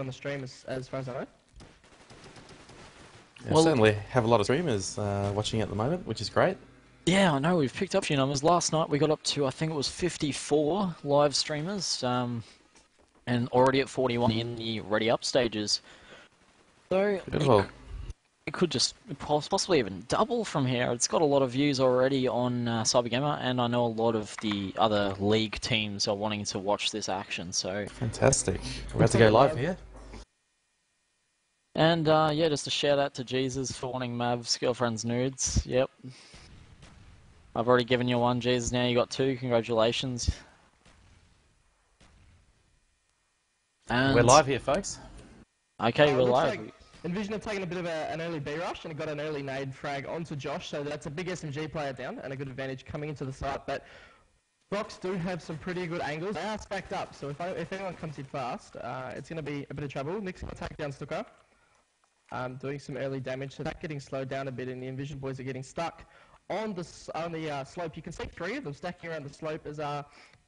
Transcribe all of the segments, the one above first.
on the stream as far as I know. Yeah, well, certainly have a lot of streamers watching at the moment, which is great. Yeah, I know, we've picked up a few numbers. Last night we got up to, I think it was 54 live streamers, and already at 41 in the ready up stages. So it could just possibly even double from here. It's got a lot of views already on Cybergamer, and I know a lot of the other league teams are wanting to watch this action, so... Fantastic. We're about to go live here. And yeah, just a shout out to Jesus for wanting Mav's girlfriend's nudes. Yep. I've already given you one, Jesus, now you got two. Congratulations. And we're live here, folks. Okay, we're live. Like Envision have taken a bit of an early B rush and got an early nade frag onto Josh, so that's a big SMG player down and a good advantage coming into the site. But Froxe do have some pretty good angles. They are stacked up, so if anyone comes in fast, it's going to be a bit of trouble. Nick's going to take down Stuka, doing some early damage, so that's getting slowed down a bit, and the Envision boys are getting stuck on the slope. You can see three of them stacking around the slope as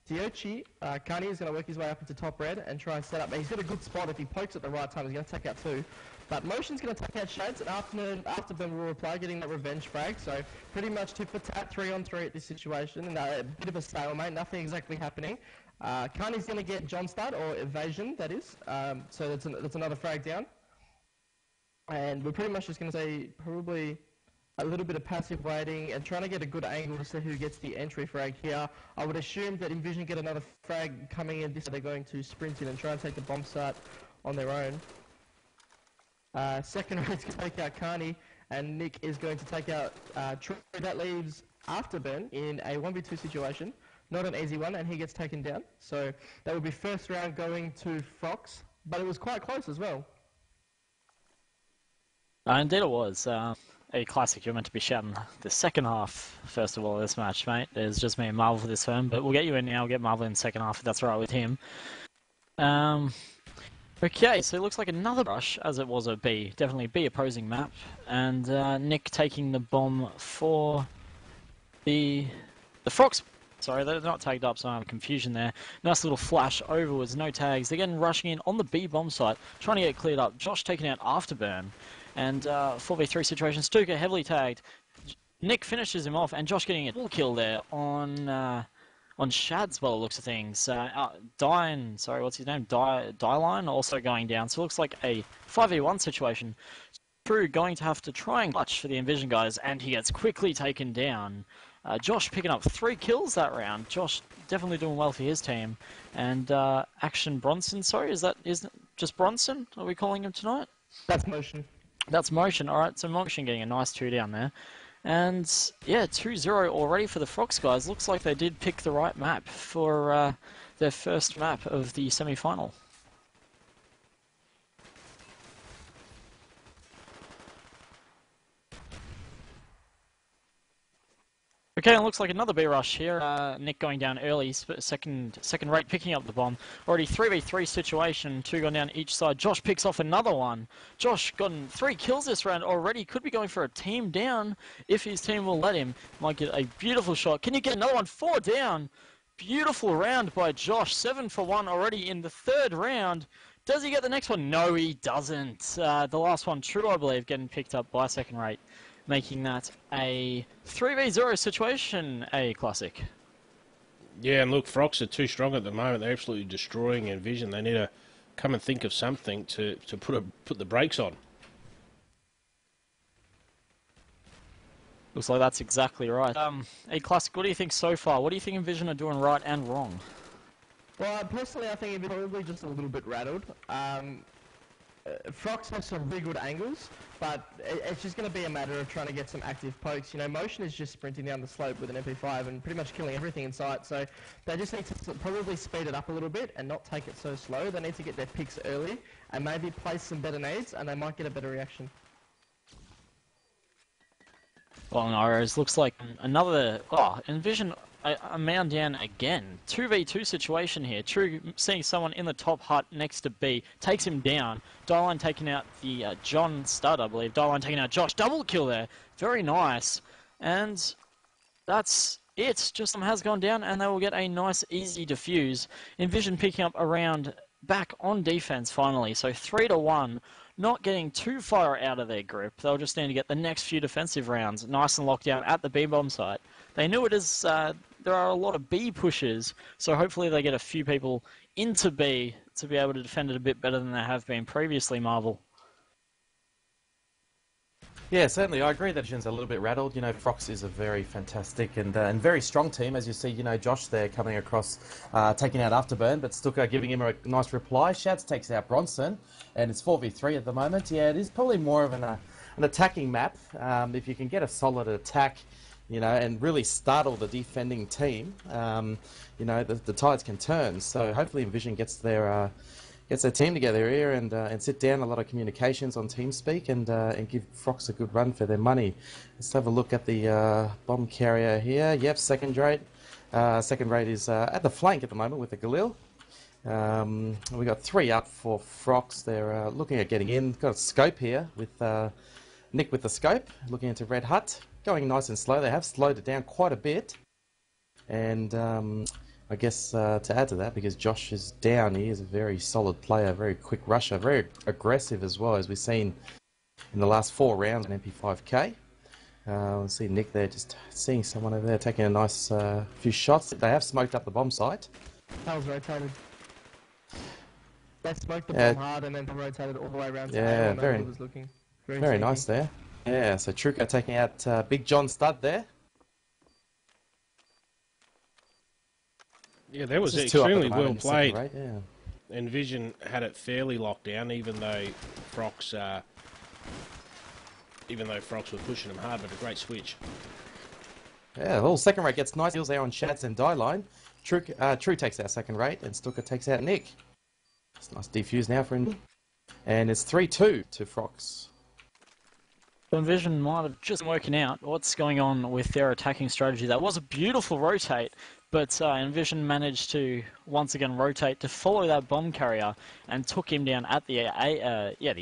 Diochi, Kani is going to work his way up into top red and try and set up. He's got a good spot. If he pokes at the right time, he's going to take out two. But Motion's going to take out Shades, and Afterburn will reply, getting that revenge frag. So pretty much tit for tat, 3-on-3 at this situation, and a bit of a stalemate, nothing exactly happening. Kani's going to get John Start, or Evasion, that is. So that's another frag down. And we're pretty much just going to say probably a little bit of passive waiting and trying to get a good angle to see who gets the entry frag here. I would assume that Envision get another frag coming in. They're going to sprint in and try and take the bomb site on their own. Second rate's going to take out Kani, and Nick is going to take out True. That leaves Afterburn in a 1v2 situation. Not an easy one, and he gets taken down. So that would be first round going to Froxe, but it was quite close as well. Indeed it was. A classic, you're meant to be shouting the second half, first of all, of this match, mate. There's just me and Marvel for this turn, but we'll get you in now, we'll get Marvel in the second half, if that's right with him. Okay, so it looks like another rush, as it was a B. Definitely B opposing map. And Nick taking the bomb for the Froxe. Sorry, they're not tagged up, so I have confusion there. Nice little flash overwards, no tags. Again, rushing in on the B bomb site, trying to get cleared up. Josh taking out Afterburn. And 4v3 situation, Stuka heavily tagged. Nick finishes him off, and Josh getting a full kill there on Shads, by the looks of things. Dine, sorry, what's his name? Dieline also going down. So it looks like a 5v1 situation. True going to have to try and clutch for the Envision guys, and he gets quickly taken down. Josh picking up 3 kills that round. Josh definitely doing well for his team. And Action Bronson, sorry, isn't it just Bronson? Are we calling him tonight? That's Motion. That's Motion, alright, so Motion getting a nice 2 down there. And yeah, 2-0 already for the Froxe guys. Looks like they did pick the right map for their first map of the semi-final. Okay, it looks like another B rush here. Nick going down early, second rate picking up the bomb. Already 3v3 situation, 2 gone down each side. Josh picks off another one. Josh gotten 3 kills this round already. Could be going for a team down if his team will let him. Might get a beautiful shot. Can you get another one? 4 down. Beautiful round by Josh. 7 for 1 already in the 3rd round. Does he get the next one? No, he doesn't. The last one, True, I believe, getting picked up by second rate, making that a 3v0 situation, a classic. Yeah, and look, Froxe are too strong at the moment. They're absolutely destroying Envision. They need to come and think of something to put the brakes on. Looks like that's exactly right. A classic, what do you think so far? What do you think Envision are doing right and wrong? Well, personally, I think it's probably just a little bit rattled. Froxe has some really good angles, but it's just going to be a matter of trying to get some active pokes. You know, Motion is just sprinting down the slope with an MP5 and pretty much killing everything in sight, so they just need to probably speed it up a little bit and not take it so slow. They need to get their picks early and maybe place some better nades, and they might get a better reaction. Well, Norris looks like another... Oh, Envision a man down again. 2v2 situation here. True seeing someone in the top hut next to B. Takes him down. Dieline taking out the John Stud, I believe. Dieline taking out Josh. Double kill there. Very nice. And that's it. Just has gone down and they will get a nice easy defuse. Envision picking up around back on defense finally. So 3-1, not getting too far out of their grip. They'll just need to get the next few defensive rounds nice and locked down at the B-bomb site. They knew it is, there are a lot of B pushes, so hopefully they get a few people into B to be able to defend it a bit better than they have been previously, Marvel. Yeah, certainly. I agree that Envision's a little bit rattled. You know, Froxe is a very fantastic and very strong team. As you see, you know, Josh there coming across, taking out Afterburn, but Stuka giving him a nice reply. Shats takes out Bronson, and it's 4v3 at the moment. Yeah, it is probably more of an attacking map. If you can get a solid attack, you know, and really startle the defending team, you know, the tides can turn. So hopefully Envision gets their team together here and sit down. A lot of communications on TeamSpeak and give Froxe a good run for their money. Let's have a look at the bomb carrier here. Yep, second rate. Second rate is at the flank at the moment with the Galil. We got 3 up for Froxe. They're looking at getting in. Got a scope here with Nick with the scope, looking into Red Hut. Going nice and slow. They have slowed it down quite a bit. And I guess to add to that, because Josh is down, he is a very solid player, very quick rusher, very aggressive as well, as we've seen in the last 4 rounds in MP5K. We'll see Nick there just seeing someone over there taking a nice few shots. They have smoked up the bomb site. That was rotated. They smoked the bomb hard and then rotated all the way around to A where nobody was looking. Very nice there. Yeah, so Truco taking out Big John Stud there. Yeah, that was extremely well played. Rate, yeah. Envision had it fairly locked down, even though Froxe were pushing them hard, but a great switch. Yeah, well, second rate gets nice deals there on Shats and Dieline. True takes out second rate, and Stuka takes out Nick. It's a nice defuse now for him. And it's 3-2 to Froxe. Envision might have just working out what's going on with their attacking strategy. That was a beautiful rotate, but Envision managed to once again rotate to follow that bomb carrier and took him down at the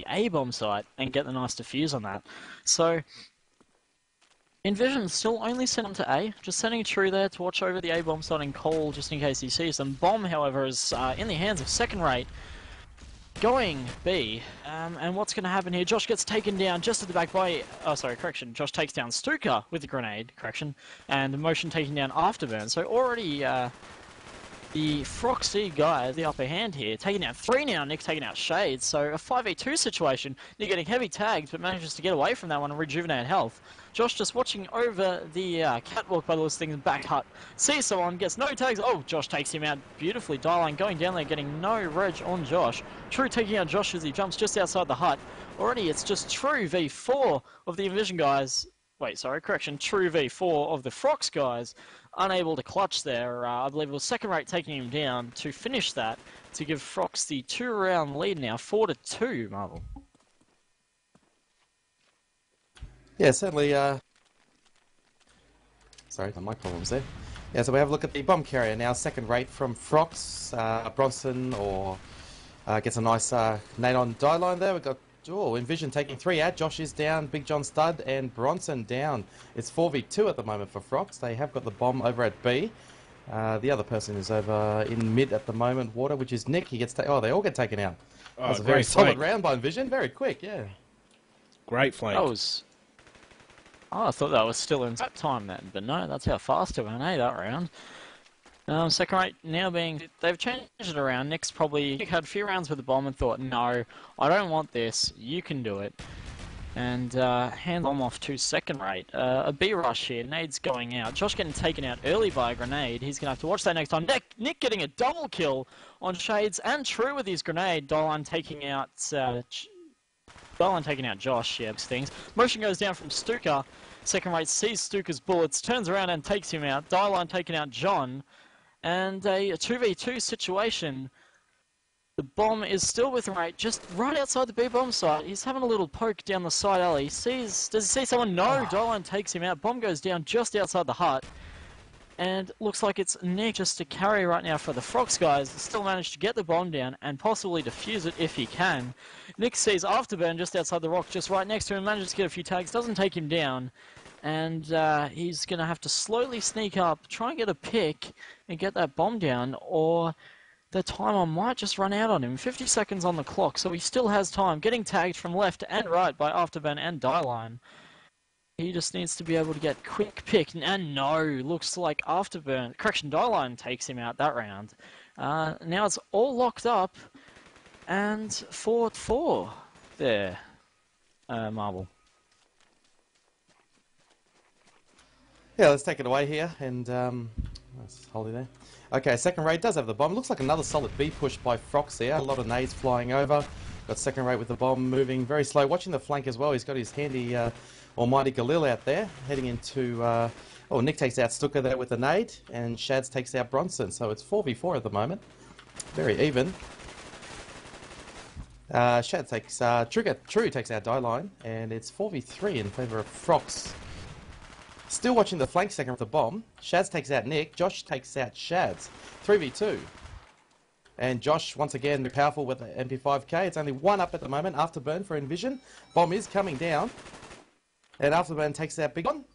A bomb site and get the nice defuse on that. So Envision still only sent him to A, just sending True there to watch over the A bomb site and Cole just in case he sees them. Bomb, however, is in the hands of second rate. Going B, and what's going to happen here? Josh gets taken down just at the back by, Josh takes down Stuka with the grenade, and the motion taking down Afterburn. So already the Froxe guy has the upper hand here, taking out 3 now, Nick's taking out Shades. So a 5v2 situation, Nick getting heavy tagged, but manages to get away from that one and rejuvenate health. Josh just watching over the catwalk by the looks of things, back hut, sees someone, gets no tags. Oh, Josh takes him out beautifully. Dieline going down there, getting no reg on Josh. True taking out Josh as he jumps just outside the hut. Already it's just True v4 of the Envision guys. True v4 of the Froxe guys. Unable to clutch there. I believe it was second rate taking him down to finish that, to give Froxe the 2-round lead now, 4-2, Marvel. Yeah, certainly. Sorry, the mic problems there. Yeah, so we have a look at the bomb carrier now. Second rate from Froxe. Bronson gets a nice nade on Dieline there. We've got Envision taking 3 out. Josh is down. Big John Stud and Bronson down. It's 4v2 at the moment for Froxe. They have got the bomb over at B. The other person is over in mid at the moment, Water, which is Nick. He gets they all get taken out. That was a very solid round by Envision. Very quick, yeah. Great flank. That was... Oh, I thought that was still in time then, but no, that's how fast it went, that round. Second rate now being... They've changed it around. Nick's probably had a few rounds with the bomb and thought, no, I don't want this, you can do it. And hand bomb off to second rate. A B rush here, nades going out. Josh getting taken out early by a grenade. He's going to have to watch that next time. Nick getting a double kill on Shades and True with his grenade. Dieline taking out... Josh, things. Motion goes down from Stuka. Second rate sees Stuka's bullets, turns around and takes him out. Dieline taking out John. And a 2v2 situation. The bomb is still with rate, just right outside the B bomb site. He's having a little poke down the side alley. Does he see someone? No, Dieline takes him out. Bomb goes down just outside the hut. And looks like it's Nick just to carry right now for the Froxe guys. Still managed to get the bomb down and possibly defuse it if he can. Nick sees Afterburn just outside the rock, just right next to him, manages to get a few tags, doesn't take him down. And he's going to have to slowly sneak up, try and get a pick and get that bomb down, or the timer might just run out on him. 50 seconds on the clock, so he still has time. Getting tagged from left and right by Afterburn and Dieline. He just needs to be able to get quick pick. And no, looks like Afterburn, correction, Dieline takes him out that round. Now it's all locked up, and 4-4 there, Marble. Yeah, let's take it away here, and let's hold it there. Okay, second rate does have the bomb. Looks like another solid B push by Froxe here. A lot of nades flying over. Got second rate with the bomb moving very slow. Watching the flank as well. He's got his handy almighty Galil out there, heading into... oh, Nick takes out Stuka there with the nade, and Shads takes out Bronson. So it's 4v4 at the moment. Very even. Shad takes... True takes out Dieline, and it's 4v3 in favour of Froxe. Still watching the flank second with the bomb. Shads takes out Nick. Josh takes out Shads. 3v2. And Josh, once again, powerful with the MP5K. It's only one up at the moment. Afterburn for Envision. Bomb is coming down. And Afterburn takes out Big One.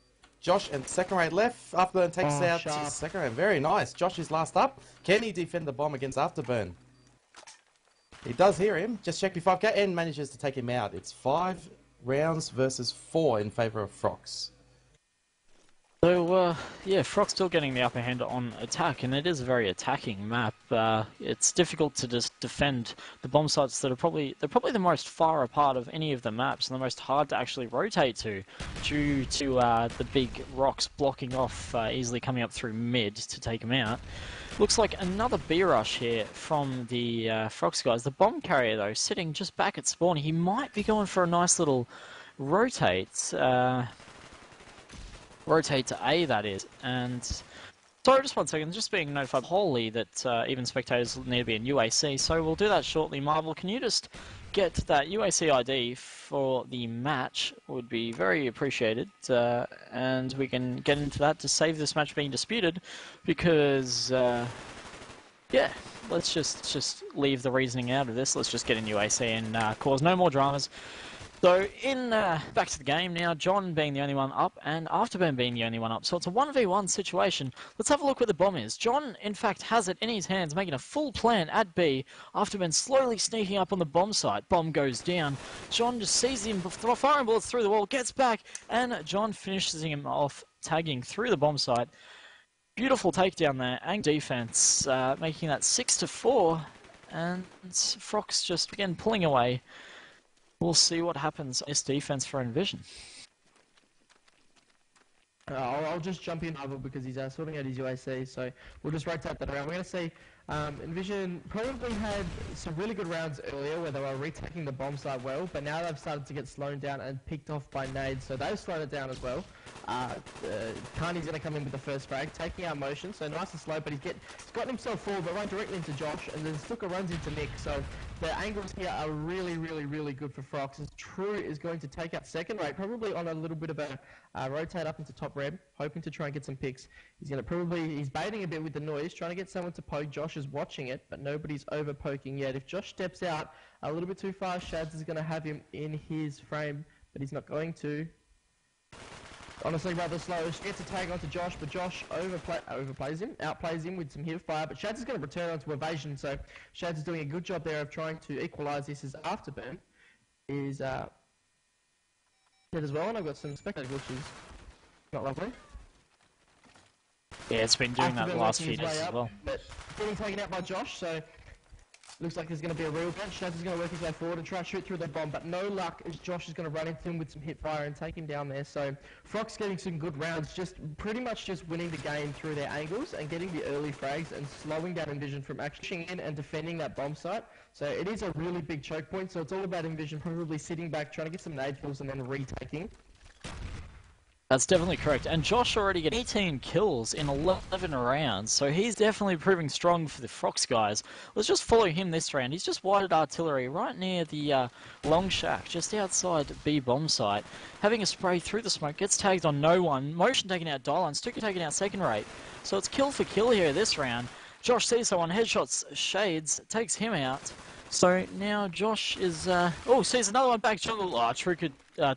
Josh and second rate left. Afterburn takes out sharp. second rate. Very nice. Josh is last up. Can he defend the bomb against Afterburn? He does hear him. Just check P5K and manages to take him out. It's 5 rounds versus 4 in favour of Froxe. So, yeah, Froxe still getting the upper hand on attack, and it is a very attacking map. It's difficult to just defend the bomb sites that are probably the most far apart of any of the maps, and the most hard to actually rotate to, due to the big rocks blocking off, easily coming up through mid to take them out. Looks like another B rush here from the Froxe guys. The bomb carrier, though, sitting just back at spawn. He might be going for a nice little rotate. Rotate to A, that is. And sorry, just 1 second, just being notified wholly that even spectators need to be in UAC, so we'll do that shortly. Marvel, can you just get that UAC ID for the match? Would be very appreciated, and we can get into that to save this match being disputed, because yeah, let's just leave the reasoning out of this. Let's just get in UAC and cause no more dramas. So, back to the game now, John being the only one up, and Afterburn being the only one up. So it's a 1v1 situation. Let's have a look where the bomb is. John, in fact, has it in his hands, making a full plan at B. Afterburn slowly sneaking up on the bomb site. Bomb goes down. John just sees him firing bullets through the wall, gets back, and John finishes him off, tagging through the bomb site. Beautiful takedown there, and defense, making that 6-4, and Froxe just, again, pulling away. We'll see what happens in this defense for Envision. I'll just jump in over because he's sorting out his UAC, so we'll just rotate that around. We're going to see Envision probably had some really good rounds earlier where they were retaking the bomb site well, but now they've started to get slowed down and picked off by nades, so they've slowed it down as well. Carney's going to come in with the first frag, taking out motion, so nice and slow, but he's gotten himself forward, but right directly into Josh, and then Stuka runs into Nick, so the angles here are really, really, really good for Froxe. True is going to take out second rate, probably on a little bit of a rotate up into top red, hoping to try and get some picks. He's going to he's baiting a bit with the noise, trying to get someone to poke. Josh is watching it, but nobody's over poking yet. If Josh steps out a little bit too far, Shads is going to have him in his frame, but he's not going to. Honestly, rather slow. She gets a tag onto Josh, but Josh outplays him with some hip fire, but Shads is going to return onto evasion, so Shads is doing a good job there of trying to equalise this as Afterburn is dead as well, and I've got some spectator glitches. Not lovely. Yeah, it's been doing that the last few days as well. But getting taken out by Josh, so looks like there's going to be a real bench. Shads is going to work his way forward and try to shoot through the bomb, but no luck as Josh is going to run into him with some hip fire and take him down there. So Froxe getting some good rounds, just pretty much just winning the game through their angles and getting the early frags and slowing down Envision from actually pushing in and defending that bomb site. So it is a really big choke point, so it's all about Envision probably sitting back, trying to get some nade kills and then retaking. That's definitely correct. And Josh already got 18 kills in 11 rounds, so he's definitely proving strong for the Froxe guys. Let's just follow him this round. He's just wide at artillery right near the long shack, just outside B bomb site. Having a spray through the smoke, gets tagged on no one. Motion taking out Dieline, Stuka taking out second rate. So it's kill for kill here this round. Josh sees someone, headshots Shades, takes him out. So now Josh is, sees another one back jungle.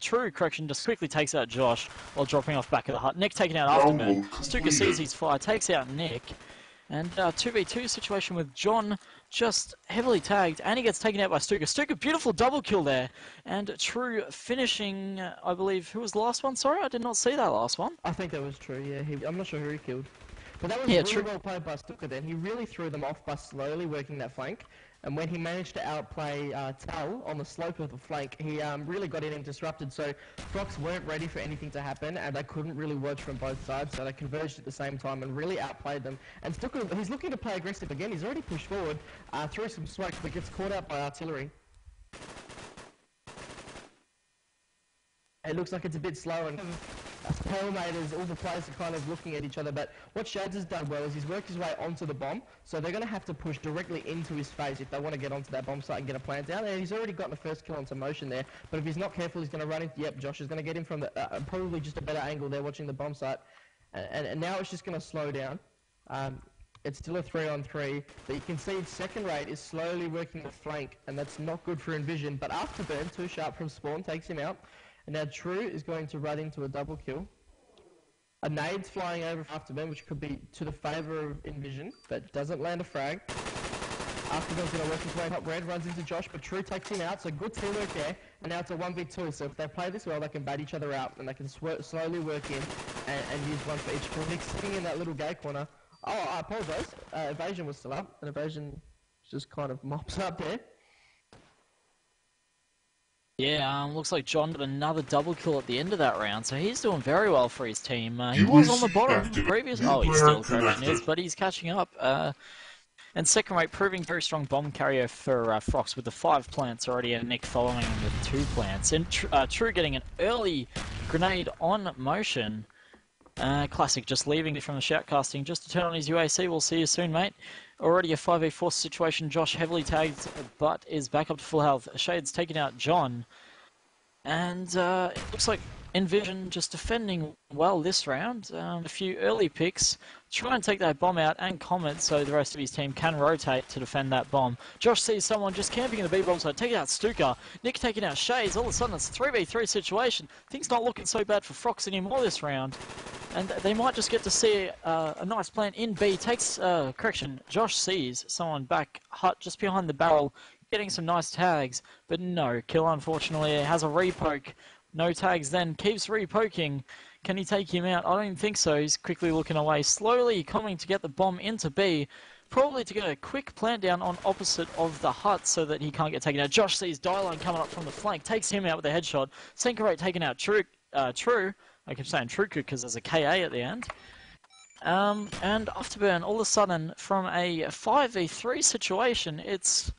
True, correction, just quickly takes out Josh while dropping off back of the hut. Nick taking out Afterburn. Stuka sees his fire, takes out Nick. And 2v2 situation with John just heavily tagged, and he gets taken out by Stuka. Stuka, beautiful double kill there. And True finishing, I believe, who was the last one? Sorry, I did not see that last one. I think that was True, yeah. I'm not sure who he killed. But that was Yeah, really True. well played by Stuka then. He really threw them off by slowly working that flank. And when he managed to outplay Tal on the slope of the flank, he really got in and disrupted. So Froxe weren't ready for anything to happen, and they couldn't really watch from both sides. So they converged at the same time and really outplayed them. And Stuka, he's looking to play aggressive again. He's already pushed forward through some smoke, but gets caught out by artillery. It looks like it's a bit slow and stalemate, all the players are kind of looking at each other, but what Shades has done well is he's worked his way onto the bomb, so they're going to have to push directly into his face if they want to get onto that bomb site and get a plant down, and he's already gotten the first kill onto Motion there, but if he's not careful he's going to run into, yep, Josh is going to get him from the, probably just a better angle there watching the bomb site, and now it's just going to slow down. It's still a 3-on-3, but you can see second rate is slowly working the flank, and that's not good for Envision, but Afterburn, too sharp from spawn, takes him out. And now True is going to run into a double kill. A nade's flying over Afterburn, which could be to the favour of Envision, but doesn't land a frag. Afterburn's going to work his way up. Red runs into Josh, but True takes him out, so good teamwork there. And now it's a 1v2, so if they play this well, they can bat each other out, and they can slowly work in and use one for each. Nick's sitting in that little gay corner. Oh, I apologise. Evasion was still up, and Evasion just kind of mops up there. Yeah, looks like John got another double kill at the end of that round, so he's doing very well for his team. He was on the bottom previous... Oh, he's still correction is, but he's catching up. And second rate proving very strong bomb carrier for Froxe with the 5 plants already, and Nick following him with 2 plants. And True getting an early grenade on Motion. Classic, just leaving from the shoutcasting just to turn on his UAC. We'll see you soon, mate. Already a 5v4 situation. Josh heavily tagged, but is back up to full health. Shade's taking out John. And it looks like Envision just defending well this round. A few early picks. Try and take that bomb out and Comet so the rest of his team can rotate to defend that bomb. Josh sees someone just camping in the B-bomb side, taking out Stuka. Nick taking out Shades. All of a sudden it's a 3v3 situation. Things not looking so bad for Froxe anymore this round. And they might just get to see a nice plant in B. Takes, correction, Josh sees someone back hut just behind the barrel, getting some nice tags. But no kill, unfortunately. It has a repoke. No tags then. Keeps repoking. Can he take him out? I don't even think so. He's quickly looking away. Slowly coming to get the bomb into B. Probably to get a quick plant down on opposite of the hut so that he can't get taken out. Josh sees Dylan coming up from the flank. Takes him out with a headshot. Senkerate taking out True. I keep saying True because there's a KA at the end. And Afterburn, all of a sudden, from a 5v3 situation, it's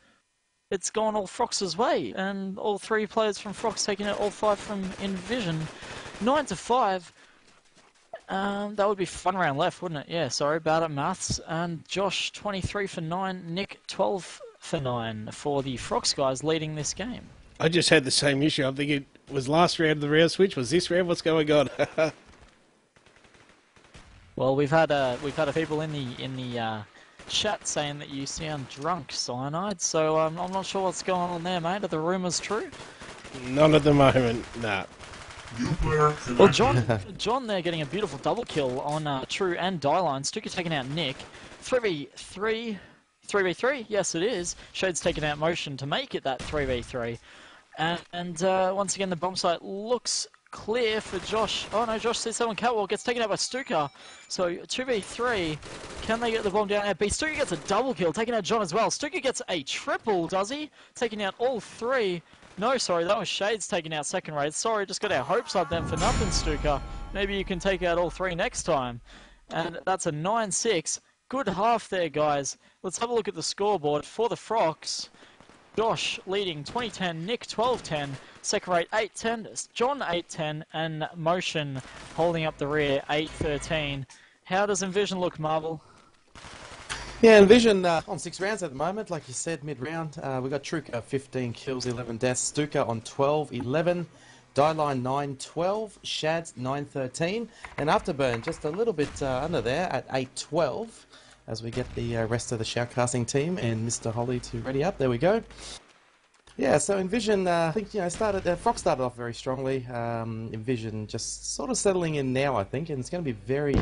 gone all Froxe's way. And all 3 players from Froxe taking out all 5 from Envision. 9-5. That would be fun round left, wouldn't it? Yeah, sorry about it, maths. And Josh, 23 for 9. Nick, 12 for 9 for the Froxe guys leading this game. I just had the same issue. I'm thinking, was last round the round switch? Was this round? What's going on? Well, we've had people in the chat saying that you sound drunk, Cyanide. So I'm not sure what's going on there, mate. Are the rumours true? None at the moment. Nah. Well, John there getting a beautiful double kill on True and Dyline. Stuka taking out Nick. 3v3. 3v3? Yes, it is. Shade's taking out Motion to make it that 3v3. And once again, the bomb site looks clear for Josh. Oh no, Josh sees someone catwalk, gets taken out by Stuka. So 2v3. Can they get the bomb down at B? Stuka gets a double kill, taking out John as well. Stuka gets a triple, does he? Taking out all 3. No, sorry, that was Shades taking out second rate. Sorry, just got our hopes up then for nothing, Stuka. Maybe you can take out all 3 next time. And that's a 9-6. Good half there, guys. Let's have a look at the scoreboard for the Froxe. Josh leading 20-10, Nick 12-10, second rate 8-10, John 8-10, and Motion holding up the rear 8-13. How does Envision look, Marvel? Yeah, Envision on 6 rounds at the moment, like you said, mid-round. We got Truca 15 kills, 11 deaths, Stuka on 12, 11, Dyline 9-12, Shads 9-13, and Afterburn just a little bit under there at 8-12. As we get the rest of the shoutcasting team and Mr. Holly to ready up. There we go. Yeah, so Envision, I think, Froxe started off very strongly. Envision just sort of settling in now, I think, and it's going to be very...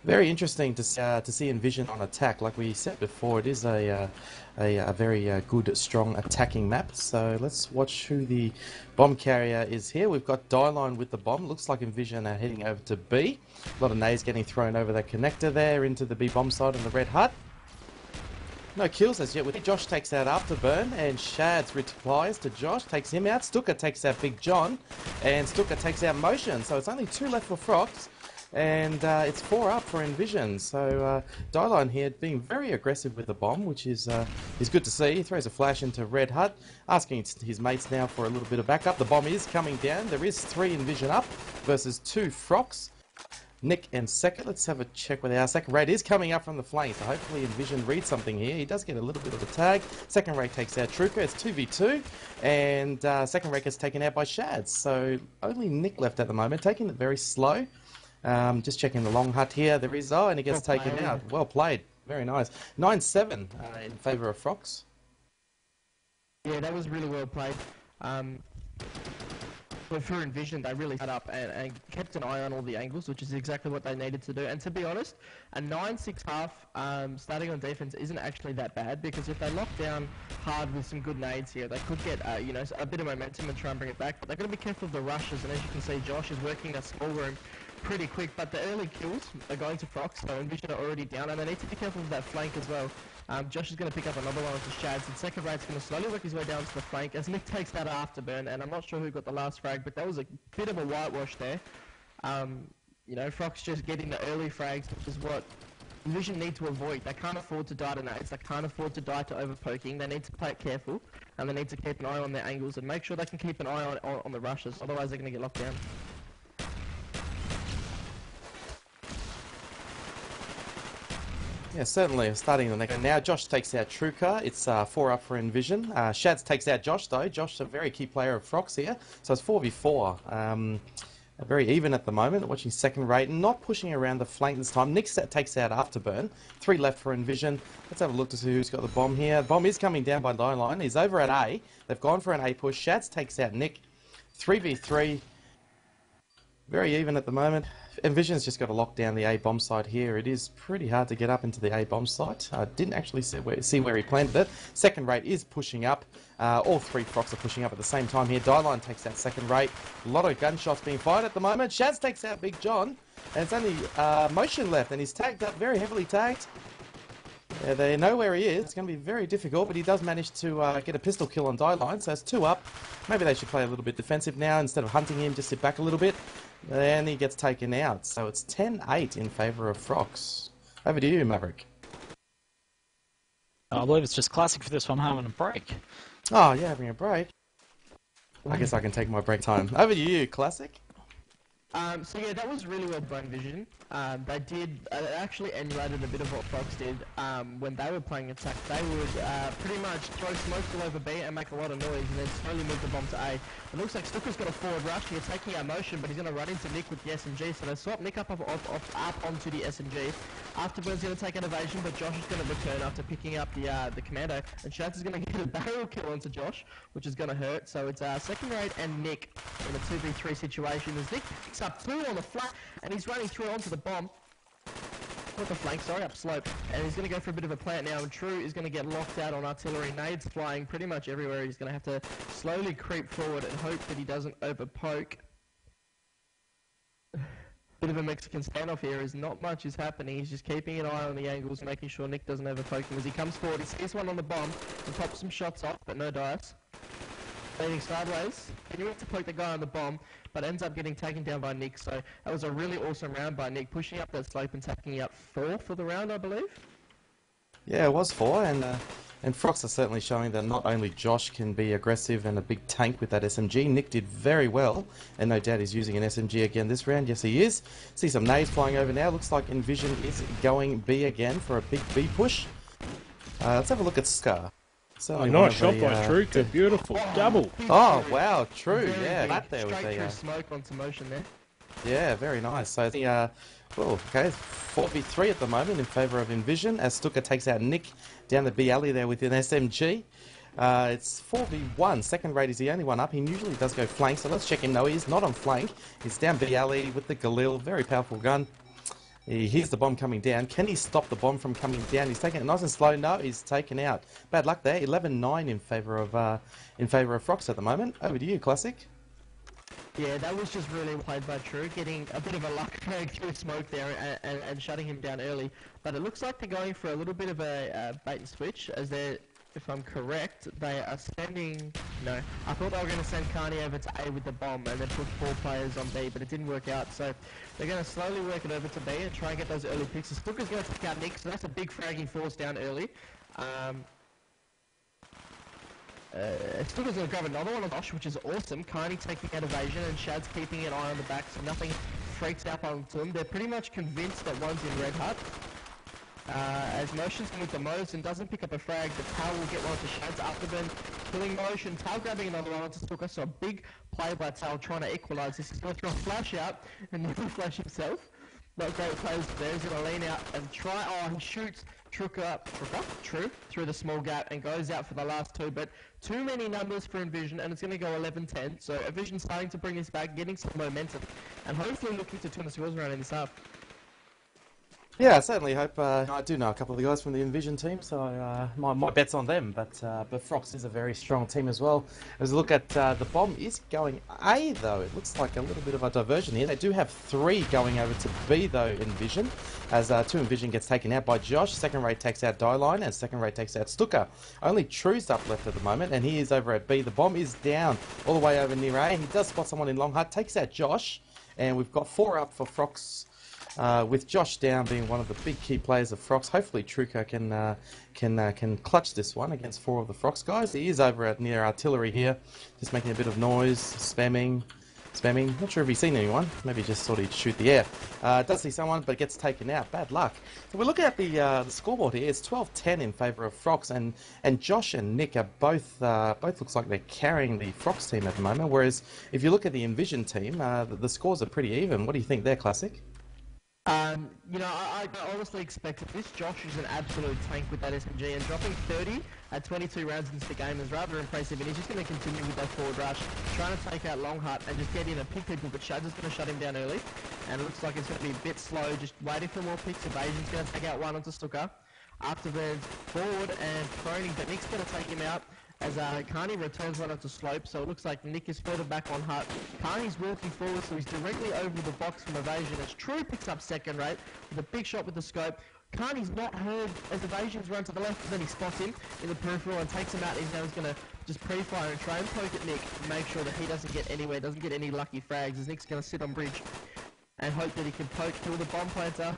Very interesting to see Envision on attack. Like we said before, it is a very good, strong attacking map. So let's watch who the bomb carrier is here. We've got Dyline with the bomb. Looks like Envision are heading over to B. A lot of nades getting thrown over that connector there into the B bomb side on the red hut. No kills as yet. With Josh takes out Afterburn, and Shads replies to Josh, takes him out. Stuka takes out Big John, and Stuka takes out Motion. So it's only 2 left for Froxe. And it's 4 up for Envision. So Dyline here being very aggressive with the bomb, which is good to see. He throws a flash into Red Hut, asking his mates now for a little bit of backup. The bomb is coming down. There is 3 Envision up versus 2 Froxe. Nick and Second. Let's have a check with our second rate. Is coming up from the flank, so hopefully Envision reads something here. He does get a little bit of a tag. Second rate takes out Truca. It's 2v2, and second rate gets taken out by Shads. So only Nick left at the moment, taking it very slow. Just checking the long hut here. There is, and he gets taken out. Well played. Very nice. 9-7 in favour of Froxe. Yeah, that was really well played. But for Envision, they really set up and kept an eye on all the angles, which is exactly what they needed to do. And to be honest, a 9-6 half starting on defense isn't actually that bad, because if they lock down hard with some good nades here, they could get you know, a bit of momentum and try and bring it back. But they've got to be careful of the rushes, and as you can see, Josh is working that small room pretty quick, but the early kills are going to Froxe, so Envision are already down, and they need to be careful of that flank as well. Josh is going to pick up another one onto Shads, and second rate's going to slowly work his way down to the flank as Nick takes that afterburn, and I'm not sure who got the last frag, but that was a bit of a whitewash there. You know, Froxe just getting the early frags, which is what Envision need to avoid. They can't afford to die to nades, they can't afford to die to overpoking, they need to play it careful, and they need to keep an eye on their angles and make sure they can keep an eye on the rushes, otherwise they're going to get locked down. Yeah, certainly. Starting the next. Now Josh takes out Truca. It's 4 up for Envision. Shads takes out Josh though. Josh, a very key player of Froxe here. So it's 4v4. Very even at the moment. Watching second rate. Not pushing around the flank this time. Nick takes out Afterburn. 3 left for Envision. Let's have a look to see who's got the bomb here. The bomb is coming down by Dyline. He's over at A. They've gone for an A push. Shads takes out Nick. 3v3. Very even at the moment. Envision's just got to lock down the A bomb site here. It is pretty hard to get up into the A bomb site. I didn't actually see where he planted it. Second rate is pushing up. All 3 Froxe are pushing up at the same time here. Dyline takes out second rate. A lot of gunshots being fired at the moment. Shads takes out Big John. And it's only Motion left, and he's tagged up, very heavily tagged. Yeah, they know where he is. It's going to be very difficult, but he does manage to get a pistol kill on Dyline, so it's 2 up. Maybe they should play a little bit defensive now. Instead of hunting him, just sit back a little bit. And he gets taken out. So it's 10-8 in favour of Froxe. Over to you, Maverick. I believe it's just classic for this one, having a break. Oh, yeah, having a break. I guess I can take my break time. Over to you, Classic. So yeah, that was really well done, Envision. They did actually emulated a bit of what Froxe did when they were playing attack. They would pretty much throw smoke all over B and make a lot of noise, and then slowly move the bomb to A. It looks like Stuka's got a forward rush here, taking out Motion, but he's going to run into Nick with the SMG. So they swap Nick up onto the SMG. Afterburn's going to take an evasion, but Josh is going to return after picking up the commando, and Shads is going to get a barrel kill onto Josh, which is going to hurt. So it's second rate and Nick in a 2v3 situation as Nick picks up 2 on the flat, and he's running through onto the bomb. Not the flank, sorry, up slope. And he's going to go for a bit of a plant now, and True is going to get locked out on artillery. Nades flying pretty much everywhere. He's going to have to slowly creep forward and hope that he doesn't overpoke. Bit of a Mexican standoff here, as not much is happening. He's just keeping an eye on the angles, making sure Nick doesn't overpoke him. As he comes forward, he sees one on the bomb and pops some shots off, but no dice. Leaning sideways, continuing to poke the guy on the bomb, but ends up getting taken down by Nick. So that was a really awesome round by Nick, pushing up that slope and taking out 4 for the round, I believe. Yeah, it was 4, and Froxe are certainly showing that not only Josh can be aggressive and a big tank with that SMG. Nick did very well, and no doubt he's using an SMG again this round. Yes, he is. See some nades flying over now. Looks like Envision is going B again for a big B push. Let's have a look at Scar. Nice shot by Truca, beautiful, double. Oh wow, True, Very yeah, big, that there was straight through a smoke onto Motion there. yeah, very nice. So the well, okay, 4v3 at the moment in favour of Envision as Stuka takes out Nick down the B alley there with an SMG. It's 4v1. Second rate is the only one up. He usually does go flank, so let's check him. No, he's not on flank. He's down B alley with the Galil, very powerful gun. He hears the bomb coming down. Can he stop the bomb from coming down? He's taking it nice and slow. No, he's taken out. Bad luck there. 11-9 in favour of Froxe at the moment. Over to you, Classic. Yeah, that was just really played by True, getting a bit of a luck drag through smoke there and shutting him down early. But it looks like they're going for a little bit of a bait and switch, as they're, if I'm correct, they are sending... No, I thought they were going to send Carney over to A with the bomb and then put 4 players on B, but it didn't work out. So they're going to slowly work it over to B and try and get those early picks. Stuka's going to take out Nick, so that's a big fragging force down early. Stuka's going to grab another one on Josh, which is awesome. Carney taking out Evasion and Shad's keeping an eye on the back, so nothing freaks out onto them. They're pretty much convinced that one's in Red Hut. As Motion's with the Mose and doesn't pick up a frag, the Tau will get one to Shad's afterburn, killing Motion. Tau grabbing another one onto Stuka, so a big play by Tau trying to equalise this. He's going to throw a flash out and never flash himself. Not great plays there. He's going to lean out and try. Oh, he shoots True through the small gap and goes out for the last 2. But too many numbers for Envision, and it's going to go 11-10. So Envision starting to bring us back, getting some momentum, and hopefully looking to turn the scores around in this half. Yeah, I certainly hope. I do know a couple of the guys from the Envision team, so my bet's on them. But Froxe is a very strong team as well. As we look at the bomb is going A though. It looks like a little bit of a diversion here. They do have 3 going over to B though. Envision, as 2 Envision gets taken out by Josh. Second rate takes out Dieline, and second rate takes out Stuka. Only True's up left at the moment, and he is over at B. The bomb is down all the way over near A. He does spot someone in Long Hut, takes out Josh, and we've got 4 up for Froxe. With Josh down being one of the big key players of Froxe, hopefully Truco can clutch this one against 4 of the Froxe guys. He is over at near artillery here, just making a bit of noise, spamming. Not sure if he's seen anyone. Maybe just thought he'd shoot the air. Does see someone, but gets taken out. Bad luck. So we're looking at the scoreboard here. It's 12-10 in favour of Froxe, and Josh and Nick are both looks like they're carrying the Froxe team at the moment. Whereas if you look at the Envision team, the scores are pretty even. What do you think there, Classic? You know, I honestly expected this. Josh is an absolute tank with that SMG, and dropping 30 at 22 rounds into the game is rather impressive, and he's just going to continue with that forward rush, trying to take out Long Hut and just get in and pick people, but Shad's just going to shut him down early, and it looks like it's going to be a bit slow, just waiting for more picks. Evasion's going to take out one onto Stuka. Afterwards, forward and proning, but Nick's going to take him out. As Carney returns one onto Slope, so it looks like Nick is further back on Hut. Carney's walking forward, so he's directly over the box from Evasion, as True picks up second rate with a big shot with the scope. Carney's not heard as Evasion's run to the left, but then he spots him in the peripheral and takes him out. He's now going to just pre-fire and try and poke at Nick, make sure that he doesn't get anywhere, doesn't get any lucky frags, as Nick's going to sit on bridge and hope that he can poke, kill the bomb planter.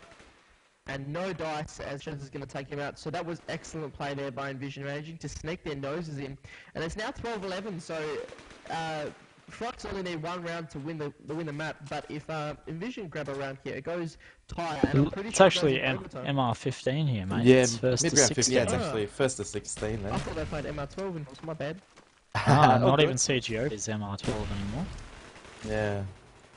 And no dice, as Shaz is going to take him out. So that was excellent play there by Envision, managing to sneak their noses in. And it's now 12-11, so Froxe only need 1 round to win the map. But if Envision grab a round here, it goes tie. And I'm pretty it's sure actually MR15 here, mate. Yeah, it's first mid-round to 15. Yeah, it's actually first to 16 then. I thought they played MR12, and it's my bad. Not even CGO is MR12 anymore. Yeah.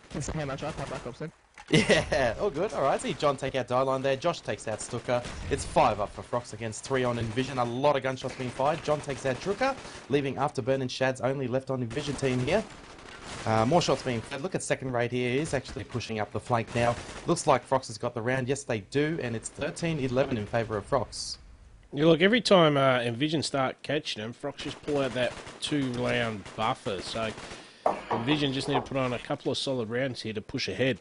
Can say how much I play Black Ops then. Yeah, all good. All right, see John take out Dieline there. Josh takes out Stuka. It's 5 up for Froxe against 3 on Envision. A lot of gunshots being fired. John takes out Truka, leaving Afterburn and Shad's only left on Envision team here. More shots being fed. Look at second rate here. He's actually pushing up the flank now. Looks like Froxe has got the round. Yes, they do, and it's 13-11 in favour of Froxe. You look, every time Envision start catching them, Froxe just pull out that 2-round buffer. So Envision just need to put on a couple of solid rounds here to push ahead.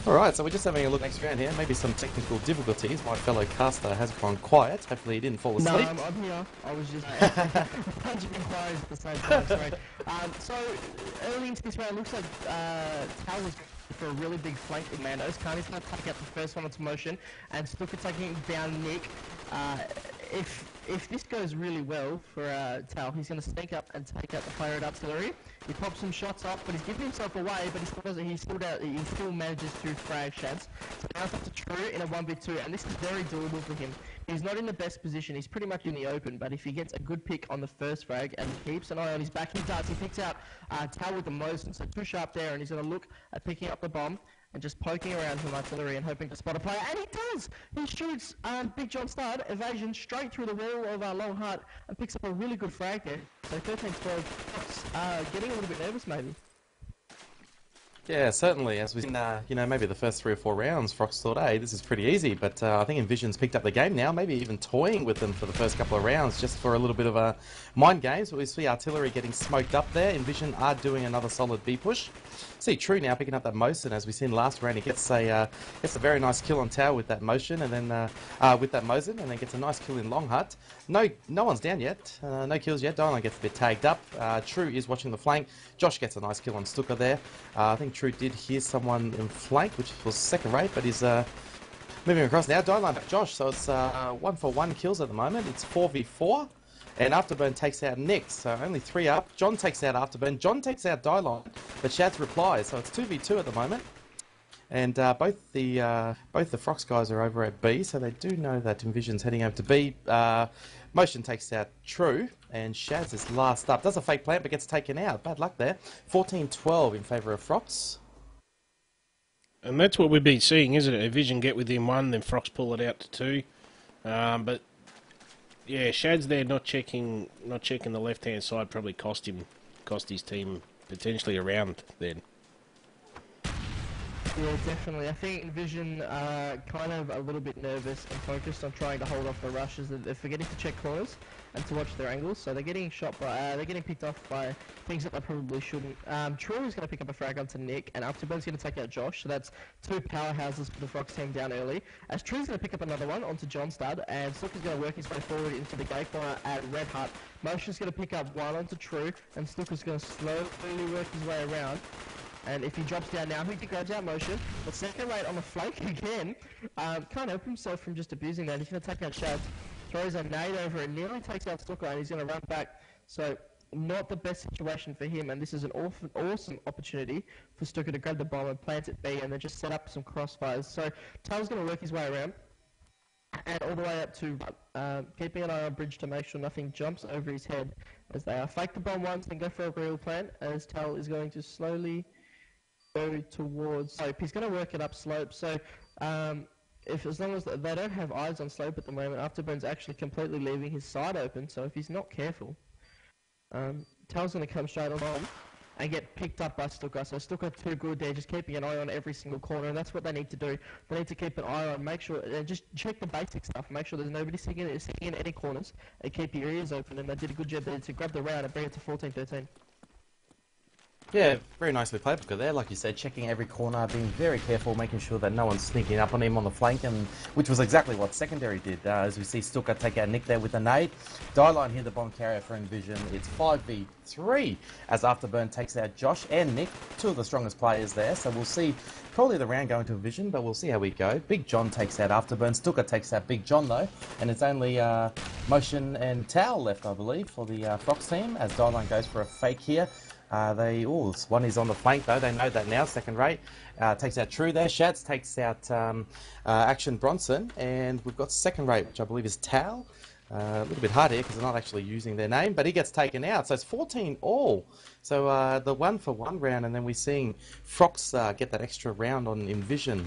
Alright, so we're just having a look next round here. Maybe some technical difficulties. My fellow caster has gone quiet. Hopefully he didn't fall asleep. No, I'm here. I was just punching inquiries at the same time, sorry. So, early into this round, looks like Tau was for a really big flank in Mandos. Carney's going to take out the first one onto Motion, and Stuka taking down Nick. If this goes really well for Tau, he's going to sneak up and take out the player at artillery. He pops some shots off, but he's giving himself away, but he still doesn't. He still manages to frag Shads. So now it's up to True in a 1v2, and this is very doable for him. He's not in the best position. He's pretty much in the open, but if he gets a good pick on the first frag and keeps an eye on his back, he does. He picks out Tau with the most, and so too sharp there, and he's going to look at picking up the bomb. and just poking around from artillery and hoping to spot a player. And he does! He shoots Big John Stud, Evasion, straight through the wall of Long Heart and picks up a really good frag there. So 13-12, getting a little bit nervous maybe. Yeah, certainly. As we've seen, maybe the first 3 or 4 rounds, Froxe thought, hey, this is pretty easy. But I think Envision's picked up the game now, maybe even toying with them for the first couple of rounds, just for a little bit of a mind games. But we see Artillery getting smoked up there. Envision are doing another solid B push. See True now picking up that motion, as we seen last round. He gets a very nice kill on tower with that motion, and then with that Mosin, and then gets a nice kill in Long Hut. No one's down yet. No kills yet. Dylan gets a bit tagged up. True is watching the flank. Josh gets a nice kill on Stuka there. I think True did hear someone in flank, which was second rate, but he's moving across now. Dylan back Josh, so it's 1-for-1 kills at the moment. It's 4v4. And Afterburn takes out Nick, so only 3 up. John takes out Afterburn. John takes out Dylon, but Shads replies, so it's 2v2 at the moment. And both the Froxe guys are over at B, so they do know that Envision's heading over to B. Motion takes out True, and Shads is last up. Does a fake plant, but gets taken out. Bad luck there. 14-12 in favour of Froxe. And that's what we've been seeing, isn't it? Envision get within 1, then Froxe pull it out to 2. But yeah, Shad's there not checking the left-hand side probably cost his team potentially a round then. Yeah, definitely. I think Envision are kind of a little bit nervous and focused on trying to hold off the rushes. They're forgetting to check corners and to watch their angles, so they're getting shot by, they're getting picked off by things that they probably shouldn't. True is going to pick up a frag onto Nick, and Afterburn's going to take out Josh, so that's 2 powerhouses for the Froxe team down early. As True's going to pick up another one onto John Stud, and Sook is going to work his way forward into the gate corner at Red Hut. Motion's going to pick up 1 onto True, and Stook is going to slowly work his way around. And if he drops down now, he grabs out Motion. But second rate on the flank again. Can't help himself from just abusing that. He's going to take out Shads. Throws a nade over and nearly takes out Stuka, and he's going to run back. So not the best situation for him, and this is an awesome opportunity for Stuka to grab the bomb and plant it B and then just set up some crossfires. So Tail's going to work his way around. And all the way up to keeping an eye on Bridge to make sure nothing jumps over his head as they fake the bomb once, then go for a real plant, as Tal is going to slowly go towards slope. He's going to work it up slope, so as long as they don't have eyes on slope at the moment, Afterburn's actually completely leaving his side open, so if he's not careful, Tal's going to come straight on and get picked up by Stuka. So Stuka too good there, just keeping an eye on every single corner, and that's what they need to do. They need to keep an eye on, make sure, just check the basic stuff, make sure there's nobody sitting in any corners, and keep your ears open, and they did a good job there to grab the round and bring it to 14-13. Yeah, very nicely played Booker there. Like you said, checking every corner, being very careful, making sure that no one's sneaking up on him on the flank, and which was exactly what secondary did. As we see Stuka take out Nick there with a nade. Dyline here, the bomb carrier for Envision. It's 5v3 as Afterburn takes out Josh and Nick, 2 of the strongest players there. So we'll see probably the round going to Envision, but we'll see how we go. Big John takes out Afterburn. Stuka takes out Big John though, and it's only Motion and Towel left, I believe, for the Froxe team as Dyline goes for a fake here. One is on the flank though, they know that now, second rate. Takes out True there, Shats takes out Action Bronson, and we've got second rate, which I believe is Tal. A little bit hard here because they're not actually using their name, but he gets taken out, so it's 14 all. So the 1-for-1 round, and then we're seeing Froxe get that extra round on Envision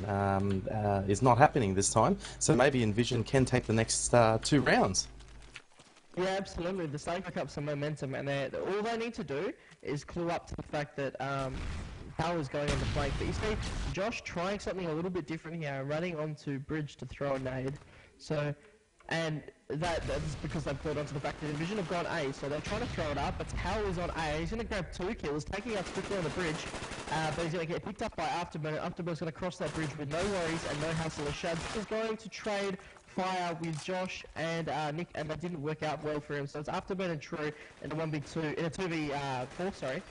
is not happening this time, so maybe Envision can take the next 2 rounds. Yeah, absolutely. They're starting to pick up some momentum, and all they need to do is clue up to the fact that Hal is going on the flank. But you see, Josh trying something a little bit different here, running onto Bridge to throw a nade. So, and that's because they've caught onto the fact that Envision have gone A, so they're trying to throw it up, but Hal is on A. He's going to grab 2 kills, taking out quickly on the bridge, but he's going to get picked up by Afterburn. Afterburn's going to cross that bridge with no worries and no hassle. Shads is going to trade fire with Josh and Nick, and that didn't work out well for him. So it's Afterburn and True in a 1v2, in a 2v4, sorry,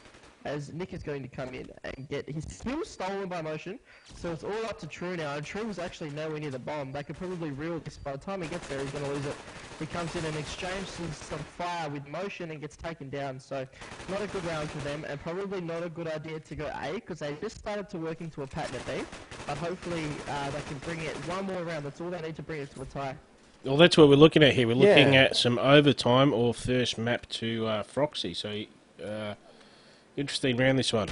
as Nick is going to come in and get his skills stolen by Motion. So it's all up to True now, and True was actually nowhere near the bomb. They could probably reel this. By the time he gets there, he's going to lose it. He comes in and exchanges some fire with Motion and gets taken down. So not a good round for them, and probably not a good idea to go A, because they just started to work into a pattern at B. But hopefully they can bring it one more round. That's all they need to bring it to a tie. Well, that's what we're looking at here. We're looking at some overtime or first map to Froxe. So interesting round, this one.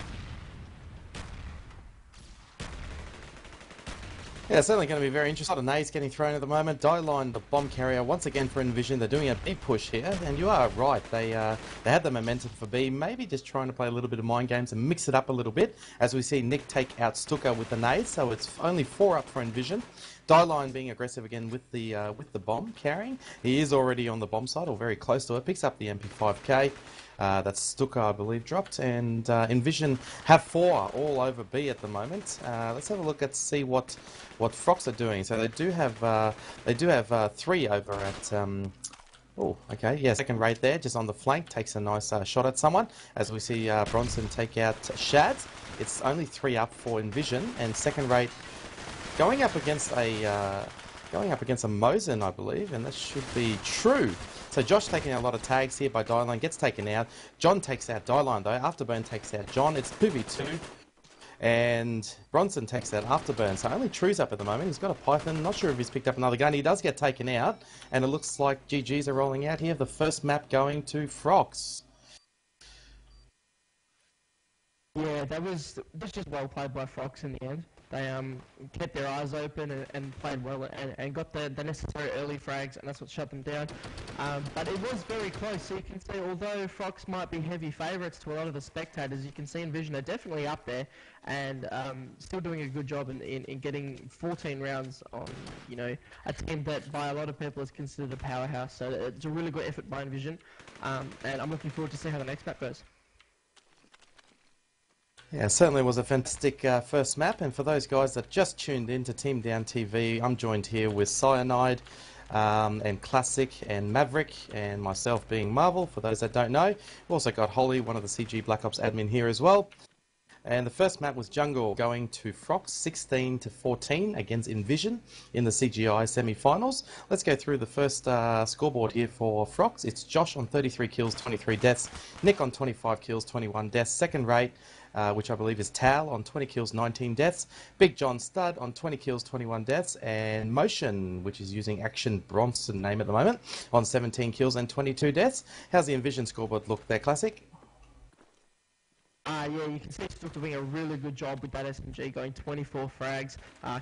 Yeah, certainly going to be very interesting. A lot of nades getting thrown at the moment. Die-line, the bomb carrier, once again for Envision. They're doing a big push here, and you are right. They had the momentum for B, maybe just trying to play a little bit of mind games and mix it up a little bit, as we see Nick take out Stuka with the nades, so it's only 4 up for Envision. Die-line being aggressive again with the bomb carrying. He is already on the bomb side, or very close to it. Picks up the MP5K. That's Stuka, I believe, dropped, and Envision have 4 all over B at the moment. Let's have a look at see what Froxe are doing. So they do have 3 over at. Oh, okay, yeah, second rate there, just on the flank, takes a nice shot at someone. As we see Bronson take out Shads, it's only 3 up for Envision, and second rate going up against a Mosin, I believe, and that should be true. So Josh taking out a lot of tags here by Die-line, gets taken out. John takes out Die-line though. Afterburn takes out John. It's 2v2. And Bronson takes out Afterburn. So only True's up at the moment. He's got a Python. Not sure if he's picked up another gun. He does get taken out. And it looks like GGs are rolling out here. The first map going to Froxe. Yeah, that's just well played by Froxe in the end. They kept their eyes open and played well and got the necessary early frags, and that's what shut them down. But it was very close, so you can see, although Froxe might be heavy favourites to a lot of the spectators, you can see Envision are definitely up there and still doing a good job in getting 14 rounds on, you know, a team that by a lot of people is considered a powerhouse. So it's a really good effort by Envision, and I'm looking forward to see how the next map goes. Yeah, it certainly was a fantastic first map, and for those guys that just tuned in to Team Down TV, I'm joined here with Cyanide and Classic and Maverick, and myself being Marvel, for those that don't know. We've also got Holly, one of the CG Black Ops admin here as well. And the first map was Jungle, going to Froxe 16-14 against Envision in the CGI semi-finals. Let's go through the first scoreboard here for Froxe. It's Josh on 33 kills, 23 deaths. Nick on 25 kills, 21 deaths. Second rate, which I believe is Tal on 20 kills, 19 deaths. Big John Stud on 20 kills, 21 deaths. And Motion, which is using Action Bronson name at the moment, on 17 kills and 22 deaths. How's the Envision scoreboard look there, Classic? Yeah, you can see still doing a really good job with that SMG, going 24 frags.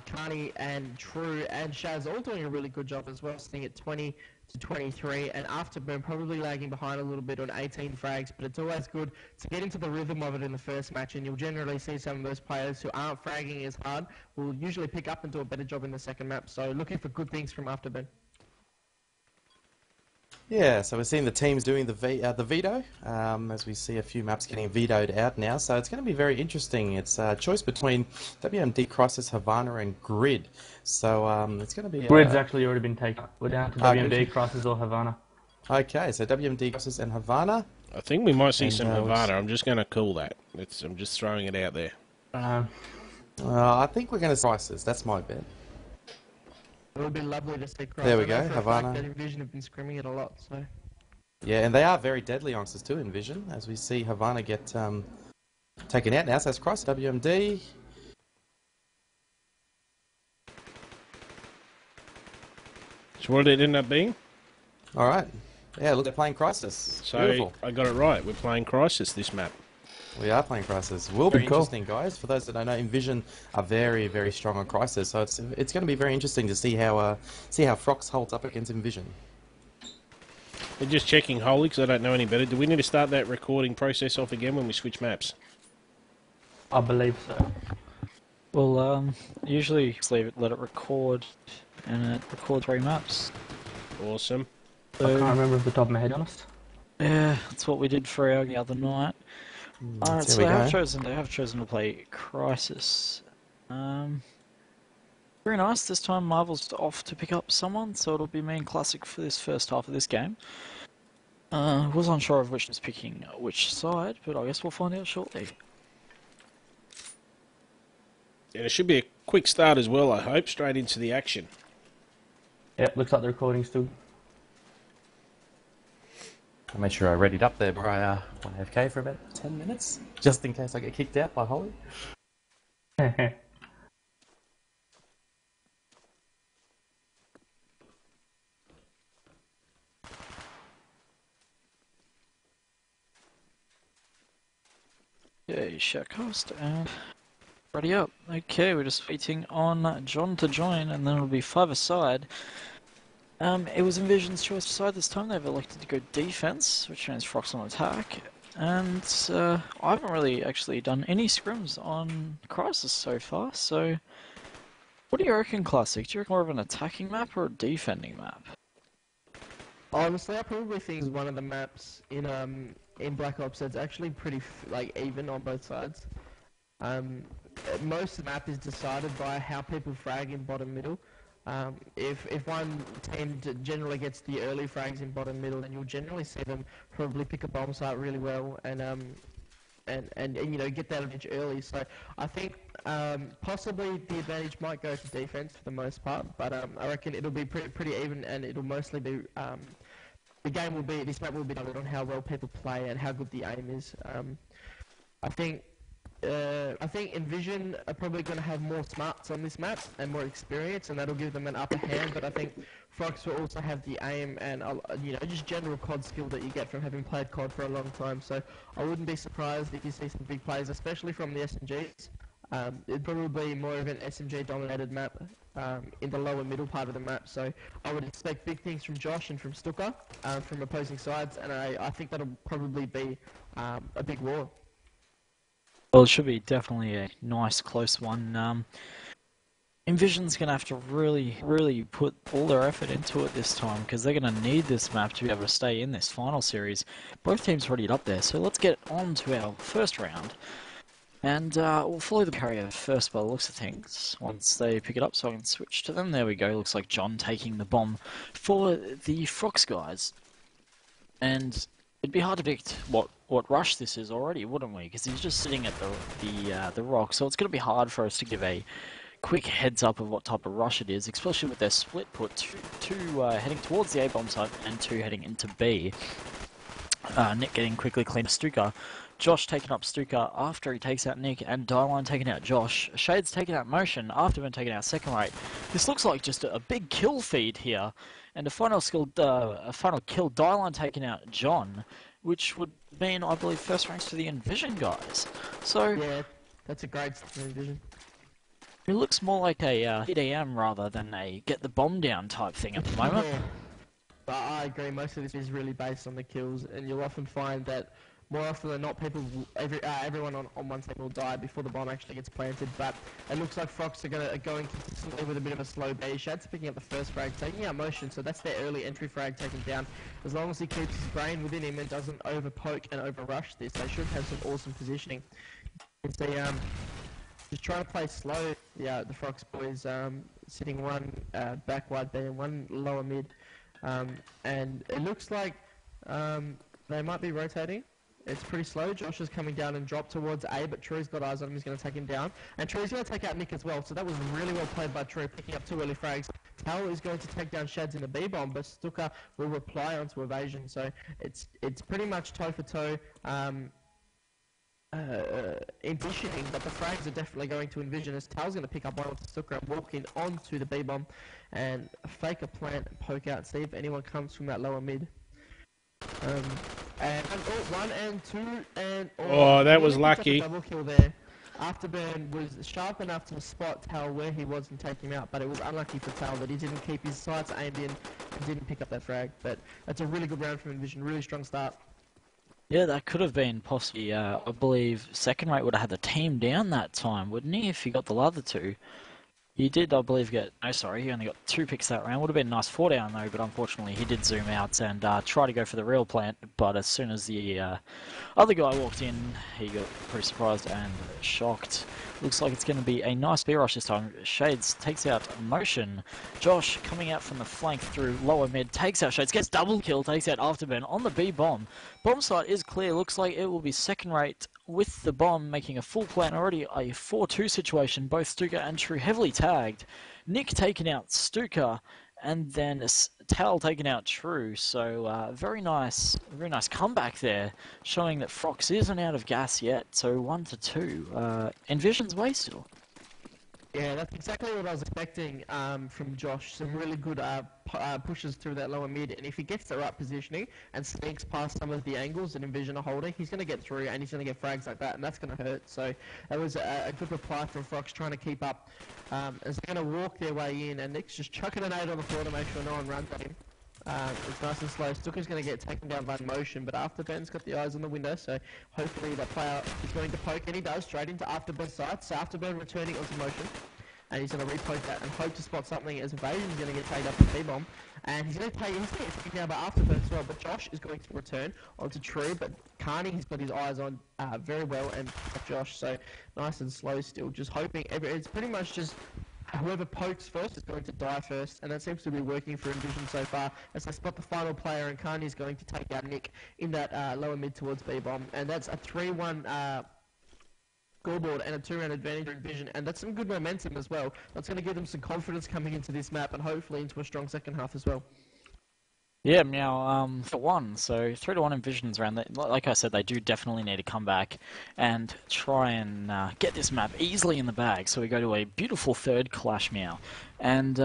Carney and True and Shaz all doing a really good job as well, sitting at 20-23, and Afterburn probably lagging behind a little bit on 18 frags, but it's always good to get into the rhythm of it in the first match, and you'll generally see some of those players who aren't fragging as hard will usually pick up and do a better job in the second map, so looking for good things from Afterburn. Yeah, so we're seeing the teams doing the veto, as we see a few maps getting vetoed out now. So it's going to be very interesting. It's a choice between WMD Crisis, Havana, and Grid. So it's going to be... Grid's actually already been taken. We're down to WMD Crisis or Havana. Okay, so WMD Crisis and Havana. I think we might see some Havana. I'm just going to call that. I'm just throwing it out there. I think we're going to Crisis. That's my bet. It would be lovely to see Crisis. There we go, Havana. That Envision have been screaming it a lot, so... Yeah, and they are very deadly youngsters too, Envision, as we see Havana get taken out now. So that's Crisis, WMD. So what did it end up being? Alright. Yeah, look, they're playing Crisis. So Beautiful. I got it right. We're playing Crisis this map. We are playing Crisis. Will be Pretty cool. interesting, guys. For those that don't know, Envision are very, very strong on Crisis, so it's going to be very interesting to see how Froxe holds up against Envision. We're just checking Holy because I don't know any better. Do we need to start that recording process off again when we switch maps? I believe so. Well, usually just let it record, and it records 3 maps. Awesome. I can't remember off the top of my head, honest. Yeah, that's what we did for our the other night. Alright, so they have chosen to play Crisis. Very nice. This time Marvel's off to pick up someone, so it'll be me and Classic for this first half of this game. Was unsure of which was picking which side, but I guess we'll find out shortly. And it should be a quick start as well, I hope, straight into the action. Yep, looks like the recording's still... I'll make sure I readied up there by AFK for about 10 minutes, just in case I get kicked out by Holly. Yeah, Shoutcast and Ready up. Okay, we're just waiting on John to join, and then it'll be 5-a-side. It was Envision's choice to side this time. They've elected to go defense, which means Froxe on attack. And I haven't really actually done any scrims on Crisis so far, so what do you reckon, Classic? Do you reckon more of an attacking map or a defending map? Honestly, I probably think it's one of the maps in Black Ops that's actually pretty even on both sides. Most of the map is decided by how people frag in bottom middle. If one team generally gets the early frags in bottom middle, then you'll generally see them probably pick a bomb site really well and you know, get that advantage early. So I think possibly the advantage might go to defense for the most part, but I reckon it'll be pretty even, and it'll mostly be this map will be done on how well people play and how good the aim is. I think Envision are probably going to have more smarts on this map and more experience, and that'll give them an upper hand. But I think Froxe will also have the aim and you know, just general COD skill that you get from having played COD for a long time. So I wouldn't be surprised if you see some big plays, especially from the SMGs. It'd probably be more of an SMG dominated map in the lower middle part of the map. So I would expect big things from Josh and from Stuka from opposing sides, and I think that'll probably be a big war. Well, it should be definitely a nice, close one. Envision's going to have to really put all their effort into it this time, because they're going to need this map to be able to stay in this final series. Both teams already up there, so let's get on to our first round. And we'll follow the carrier first by the looks of things, once they pick it up, so I can switch to them. There we go, looks like John taking the bomb for the Froxe guys. And it'd be hard to predict what rush this is already, wouldn't we? Because he's just sitting at the rock, so it's going to be hard for us to give a quick heads up of what type of rush it is, especially with their split put, two heading towards the A bomb site and 2 heading into B. Nick getting quickly clean to Stuka. Josh taking up Stuka after he takes out Nick, and Dylan taking out Josh. Shade's taking out Motion after being taken out second rate. This looks like just a big kill feed here, and a final kill, Dylan taking out John, which would mean, I believe, first ranks for the Envision guys. So Yeah, that's a great Envision. It looks more like a hit AM rather than a get the bomb down type thing at the moment. Yeah. But I agree, most of this is really based on the kills, and you'll often find that more often than not, everyone on one team will die before the bomb actually gets planted. But it looks like Froxe are going consistently with a bit of a slow B. Shad's picking up the first frag, taking out Motion, so that's their early entry frag taken down. As long as he keeps his brain within him and doesn't over poke and over rush this, they should have some awesome positioning. You can see, just trying to play slow. The Froxe boys sitting one back wide B and one lower mid, and it looks like they might be rotating. It's pretty slow. Josh is coming down and drop towards A, but True's got eyes on him. He's going to take him down. And True's going to take out Nick as well. So that was really well played by True, picking up 2 early frags. Tal is going to take down Shads in the B-bomb, but Stuka will reply onto Evasion. So it's pretty much toe-for-toe envisioning, but the frags are definitely going to Envision, as Tal's going to pick up one with Stuka and walk in onto the B-bomb and fake a plant and poke out, see if anyone comes from that lower mid. And 1 and 2 and that was lucky. Double kill there. Afterburn was sharp enough to spot Tal where he was and take him out, but it was unlucky for Tal that he didn't keep his sights aimed in and didn't pick up that frag. But that's a really good round from Envision, really strong start. Yeah, that could have been possibly, I believe, second rate would have had the team down that time, wouldn't he, if he got the other 2? He did, I believe, he only got 2 picks that round. Would have been a nice 4 down though, but unfortunately he did zoom out and try to go for the real plant, but as soon as the other guy walked in, he got pretty surprised and shocked. Looks like it's going to be a nice B rush this time. Shades takes out Motion. Josh coming out from the flank through lower mid, takes out Shades, gets double kill, takes out Afterburn on the B bomb. Bomb site is clear, looks like it will be second rate with the bomb making a full plant, already a 4-2 situation, both Stuka and True heavily tagged. Nick taking out Stuka, and then Tal taking out True, so very nice comeback there, showing that Froxe isn't out of gas yet, so 1-2. Envision's way still. Yeah, that's exactly what I was expecting from Josh. Some really good pushes through that lower mid, and if he gets the right positioning and sneaks past some of the angles that Envision are holding, he's going to get through and he's going to get frags like that, and that's going to hurt. So that was a good reply from Froxe trying to keep up as they're going to walk their way in, and Nick's just chucking an 8 on the floor to make sure no one runs at him. It's nice and slow. Stuka's going to get taken down by motion, but Afterburn's got the eyes on the window, so hopefully that player is going to poke, and he does, straight into Afterburn's sights. So Afterburn returning onto motion, and he's going to repoke that and hope to spot something as Evasion's going to get tagged up with B-bomb, and he's going to get taken down by Afterburn as well, but Josh is going to return onto True, but Carney, he's got his eyes on very well, and Josh, so nice and slow still, just hoping, it's pretty much just whoever pokes first is going to die first, and that seems to be working for Envision so far, as they spot the final player, and Carney is going to take out Nick in that lower mid towards B-bomb, and that's a 3-1 scoreboard and a 2-round advantage for Envision, and that's some good momentum as well. That's going to give them some confidence coming into this map, and hopefully into a strong second half as well. Yeah, now, for one, so 3-1 Envision's round. Like I said, they do definitely need to come back and try and get this map easily in the bag. So we go to a beautiful third clash, meow. And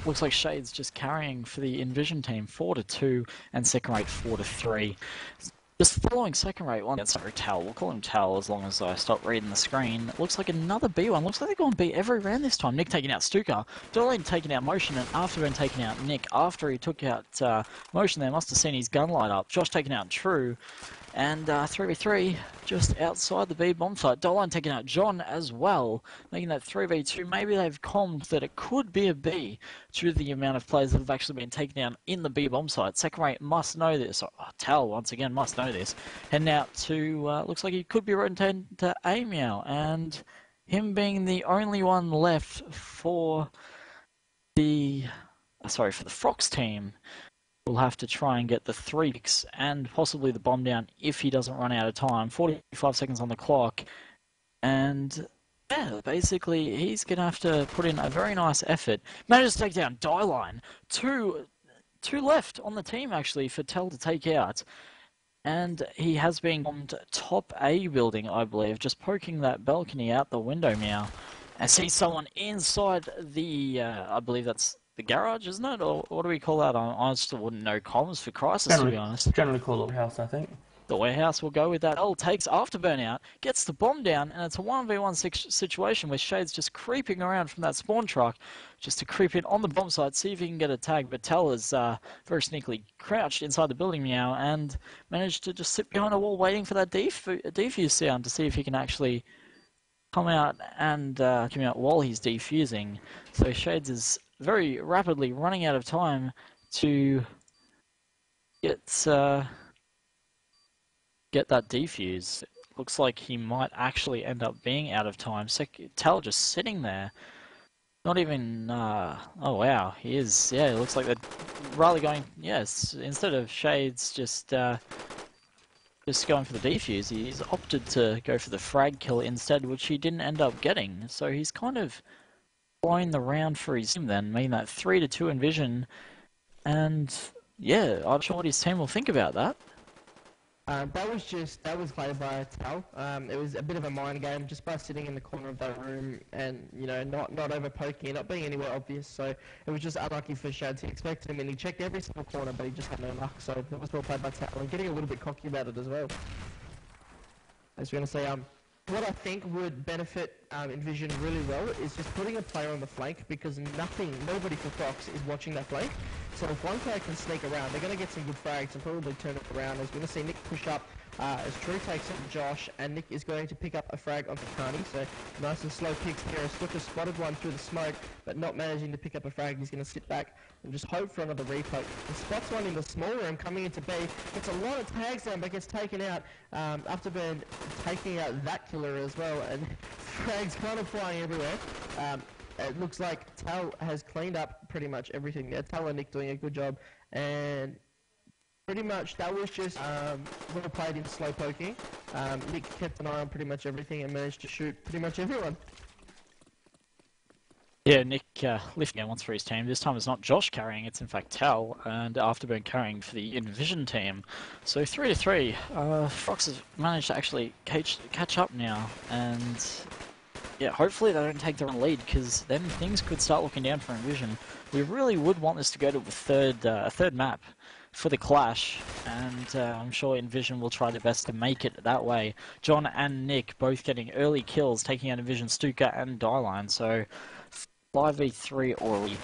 looks like Shade's just carrying for the Envision team 4-2 and second rate 4-3. Just following second rate one, sorry, Tal. We'll call him Tal as long as I stop reading the screen. Looks like another B1. Looks like they're going B every round this time. Nick taking out Stuka. Dolly taking out Motion, and Afterbeen taking out Nick. After he took out Motion, they must have seen his gun light up. Josh taking out True. And 3v3 just outside the B bomb site. Doline taking out John as well, making that 3v2. Maybe they've calmed that it could be a B due to the amount of players that have actually been taken down in the B bomb site. Second rate must know this. Tal, once again, must know this. Heading out to, looks like he could be rotating to A meow, and him being the only one left for the, for the Froxe team. We'll have to try and get the 3 picks and possibly the bomb down if he doesn't run out of time. 45 seconds on the clock. And yeah, basically he's going to have to put in a very nice effort. Manages to take down Dieline. Two left on the team actually for Tell to take out. And he has been bombed top A building, I believe, just poking that balcony out the window now. I see someone inside the, I believe that's the garage, isn't it? Or what do we call that? I still wouldn't know comms for Crisis, to be honest. Generally call it warehouse, I think. The warehouse will go with that. L takes Afterburn out, gets the bomb down, and it's a 1v1 situation where Shade's just creeping around from that spawn truck just to creep in on the bomb site, see if he can get a tag. But Tell is very sneakily crouched inside the building meow and managed to just sit behind a wall waiting for that defuse sound to see if he can actually come out and come out while he's defusing. So Shades is very rapidly running out of time to get that defuse. Looks like he might actually end up being out of time. Tal just sitting there. Not even, oh wow, he is, yeah, it looks like they're rather going, yes, instead of Shades just going for the defuse, he's opted to go for the frag kill instead, which he didn't end up getting. So he's kind of blowing the round for his team then, meaning that 3-2 Envision. And yeah, I'm not sure what his team will think about that. That was played by Tal. It was a bit of a mind game just by sitting in the corner of that room and, you know, not over poking, not being anywhere obvious. So it was just unlucky for Shads. He expected him and he checked every single corner, but he just had no luck. So that was well played by Tal and getting a little bit cocky about it as well. I was going to say, what I think would benefit Envision really well is just putting a player on the flank, because nobody for Froxe is watching that flank. So if one player can sneak around, they're going to get some good frags and probably turn it around. As we're going to see Nick push up as True takes on Josh, and Nick is going to pick up a frag onto Carney. So nice and slow picks here. Stuka spotted one through the smoke, but not managing to pick up a frag. He's going to sit back and just hope for another repoke. He spots one in the small room coming into B. Gets a lot of tags down, but gets taken out. Afterburn taking out that killer as well, and frags kind of flying everywhere. It looks like Tal has cleaned up pretty much everything there. Tal and Nick doing a good job, and pretty much that was just well played in slow poking. Nick kept an eye on pretty much everything and managed to shoot pretty much everyone. Yeah, Nick lifting out once for his team. This time it's not Josh carrying, it's in fact Tal, and Afterburn carrying for the Envision team. So 3-3. Froxe has managed to actually catch up now, and Yeah, hopefully they don't take their own lead, because then things could start looking down for Envision. We really would want this to go to a third map for the clash, and I'm sure Envision will try their best to make it that way. John and Nick both getting early kills, taking out Envision, Stuka, and Dieline, so 5v3 already.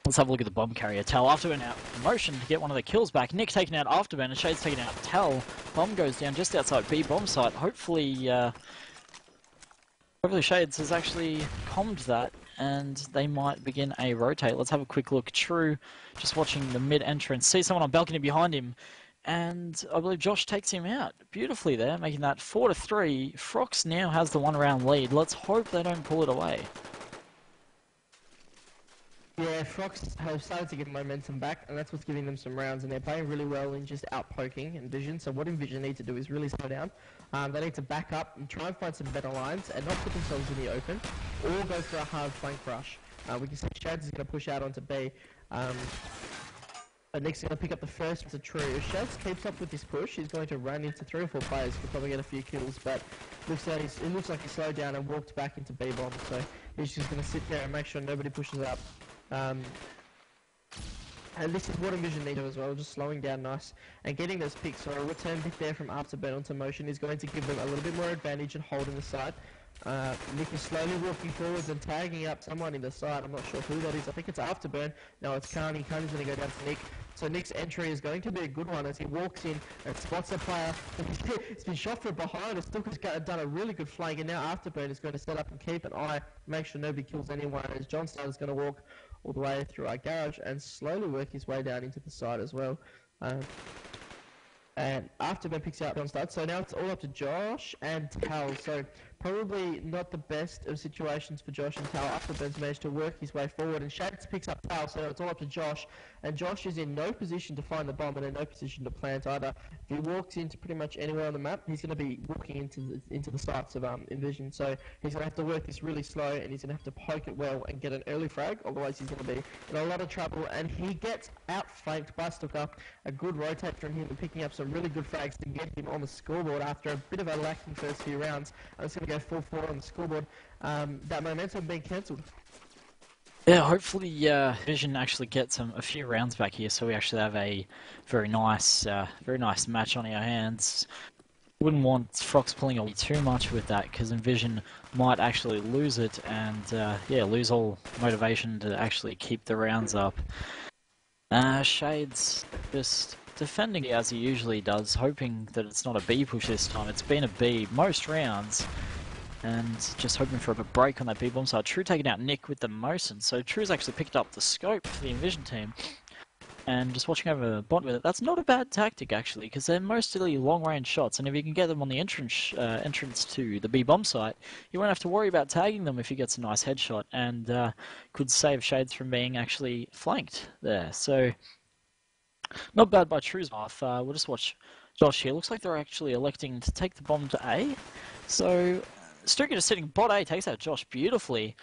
Let's have a look at the bomb carrier. Tal Afterburn out in motion to get one of the kills back. Nick taking out Afterburn, and Shade's taking out Tal. Bomb goes down just outside B bomb site. Hopefully Shades has actually calmed that, and they might begin a rotate. Let's have a quick look. True, just watching the mid entrance, see someone on balcony behind him, and I believe Josh takes him out beautifully there, making that 4-3. Froxe now has the 1 round lead. Let's hope they don't pull it away. Yeah, Froxe have started to get momentum back, and that's what's giving them some rounds, and they're playing really well in just out-poking Envision. So what Envision need to do is really slow down. They need to back up and try and find some better lines and not put themselves in the open, or go for a hard flank rush. We can see Shads is going to push out onto B. But Nick's going to pick up the first to True. If Shads keeps up with this push, he's going to run into 3 or 4 players. He'll probably get a few kills, but it looks like he slowed down and walked back into B bomb. So he's just going to sit there and make sure nobody pushes up. And this is what Envision need to do as well, just slowing down nice and getting those picks. So a return pick there from Afterburn onto motion is going to give them a little bit more advantage in holding the side. Nick is slowly walking forwards and tagging up someone in the side. I'm not sure who that is. I think it's Afterburn. No, it's Carney. Carney's going to go down to Nick. So Nick's entry is going to be a good one as he walks in and spots a player. It's been shot from behind. Stuka's done a really good flank, and now Afterburn is going to set up and keep an eye, make sure nobody kills anyone, as John Star is going to walk all the way through our garage and slowly work his way down into the side as well. And Afterburn picks out John Stud, so now it's all up to Josh and Tal. So probably not the best of situations for Josh and Tal. Afterburn's managed to work his way forward, and Shades picks up Tal, so it's all up to Josh. And Josh is in no position to find the bomb and in no position to plant either. If he walks into pretty much anywhere on the map, he's going to be walking into the sights of Envision. So he's going to have to work this really slow, and he's going to have to poke it well and get an early frag. Otherwise, he's going to be in a lot of trouble. And he gets outflanked by Stuka. A good rotate from him and picking up some really good frags to get him on the scoreboard after a bit of a lacking first few rounds. And it's going to go 4-4 on the scoreboard. That momentum being cancelled. Yeah, hopefully Vision actually gets a few rounds back here, so we actually have a very nice match on our hands. Wouldn't want Froxe pulling away too much with that, because Envision might actually lose it, and lose all motivation to actually keep the rounds up. Shades just defending as he usually does, hoping that it's not a B push this time. It's been a B most rounds, and just hoping for a break on that B bomb side. True taking out Nick with the Mosin, so True's actually picked up the scope for the Envision team. And just watching over bot with it, that's not a bad tactic actually, because they're mostly long-range shots, and if you can get them on the entrance to the B bomb site, you won't have to worry about tagging them if he gets a nice headshot, and could save Shades from being actually flanked there. So not bad by True's half. We'll just watch Josh here. Looks like they're actually electing to take the bomb to A. So Stuka just sitting bot A, takes out Josh beautifully.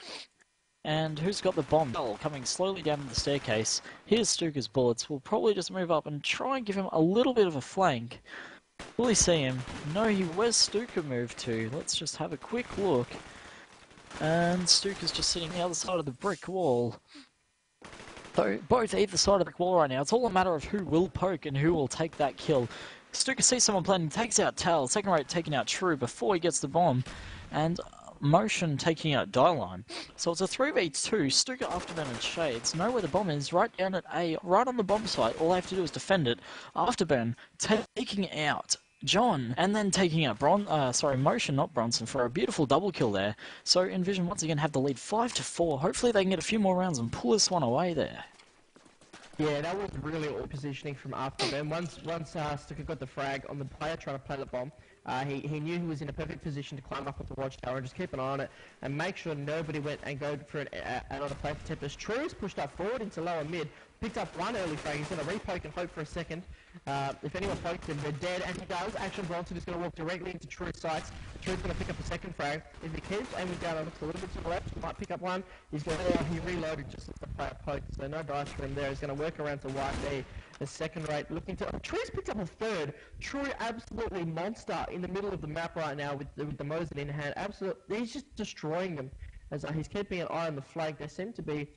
And who's got the bomb? Coming slowly down the staircase. Here's Stuka's bullets. We'll probably just move up and try and give him a little bit of a flank. Will he see him? No, where's Stuka moved to? Let's just have a quick look. And Stuka's just sitting the other side of the brick wall. So both either side of the brick wall right now. It's all a matter of who will poke and who will take that kill. Stuka sees someone planting, takes out Tal. Second rate taking out True before he gets the bomb. And Motion taking out Dieline. So it's a 3v2, Stuka, Afterburn and Shades. Know where the bomb is, right down at A, right on the bomb site. All they have to do is defend it. Afterburn taking out John, and then taking out Motion, not Bronson, for a beautiful double kill there. So Envision once again have the lead 5-4. Hopefully they can get a few more rounds and pull this one away there. Yeah, that was really all positioning from Afterburn. Once Stuka got the frag on the player trying to play the bomb, he knew he was in a perfect position to climb up with the watchtower and just keep an eye on it and make sure nobody went and go for another play for Tempest. True's pushed up forward into lower mid, picked up one early frag. He's going to repoke and hope for a second. If anyone pokes him, they're dead, and he does. Action Bronson is going to walk directly into True's sights. True's going to pick up a second frag. If he keeps aiming down and looks a little bit to the left, he might pick up one. He's going to, he reloaded just as the player poked, so no dice for him there. He's going to work around to white B. The second rate looking to... True's picked up a third. True absolutely monster in the middle of the map right now with the Mosin in hand. Absolutely, he's just destroying them. As he's keeping an eye on the flank. They seem to be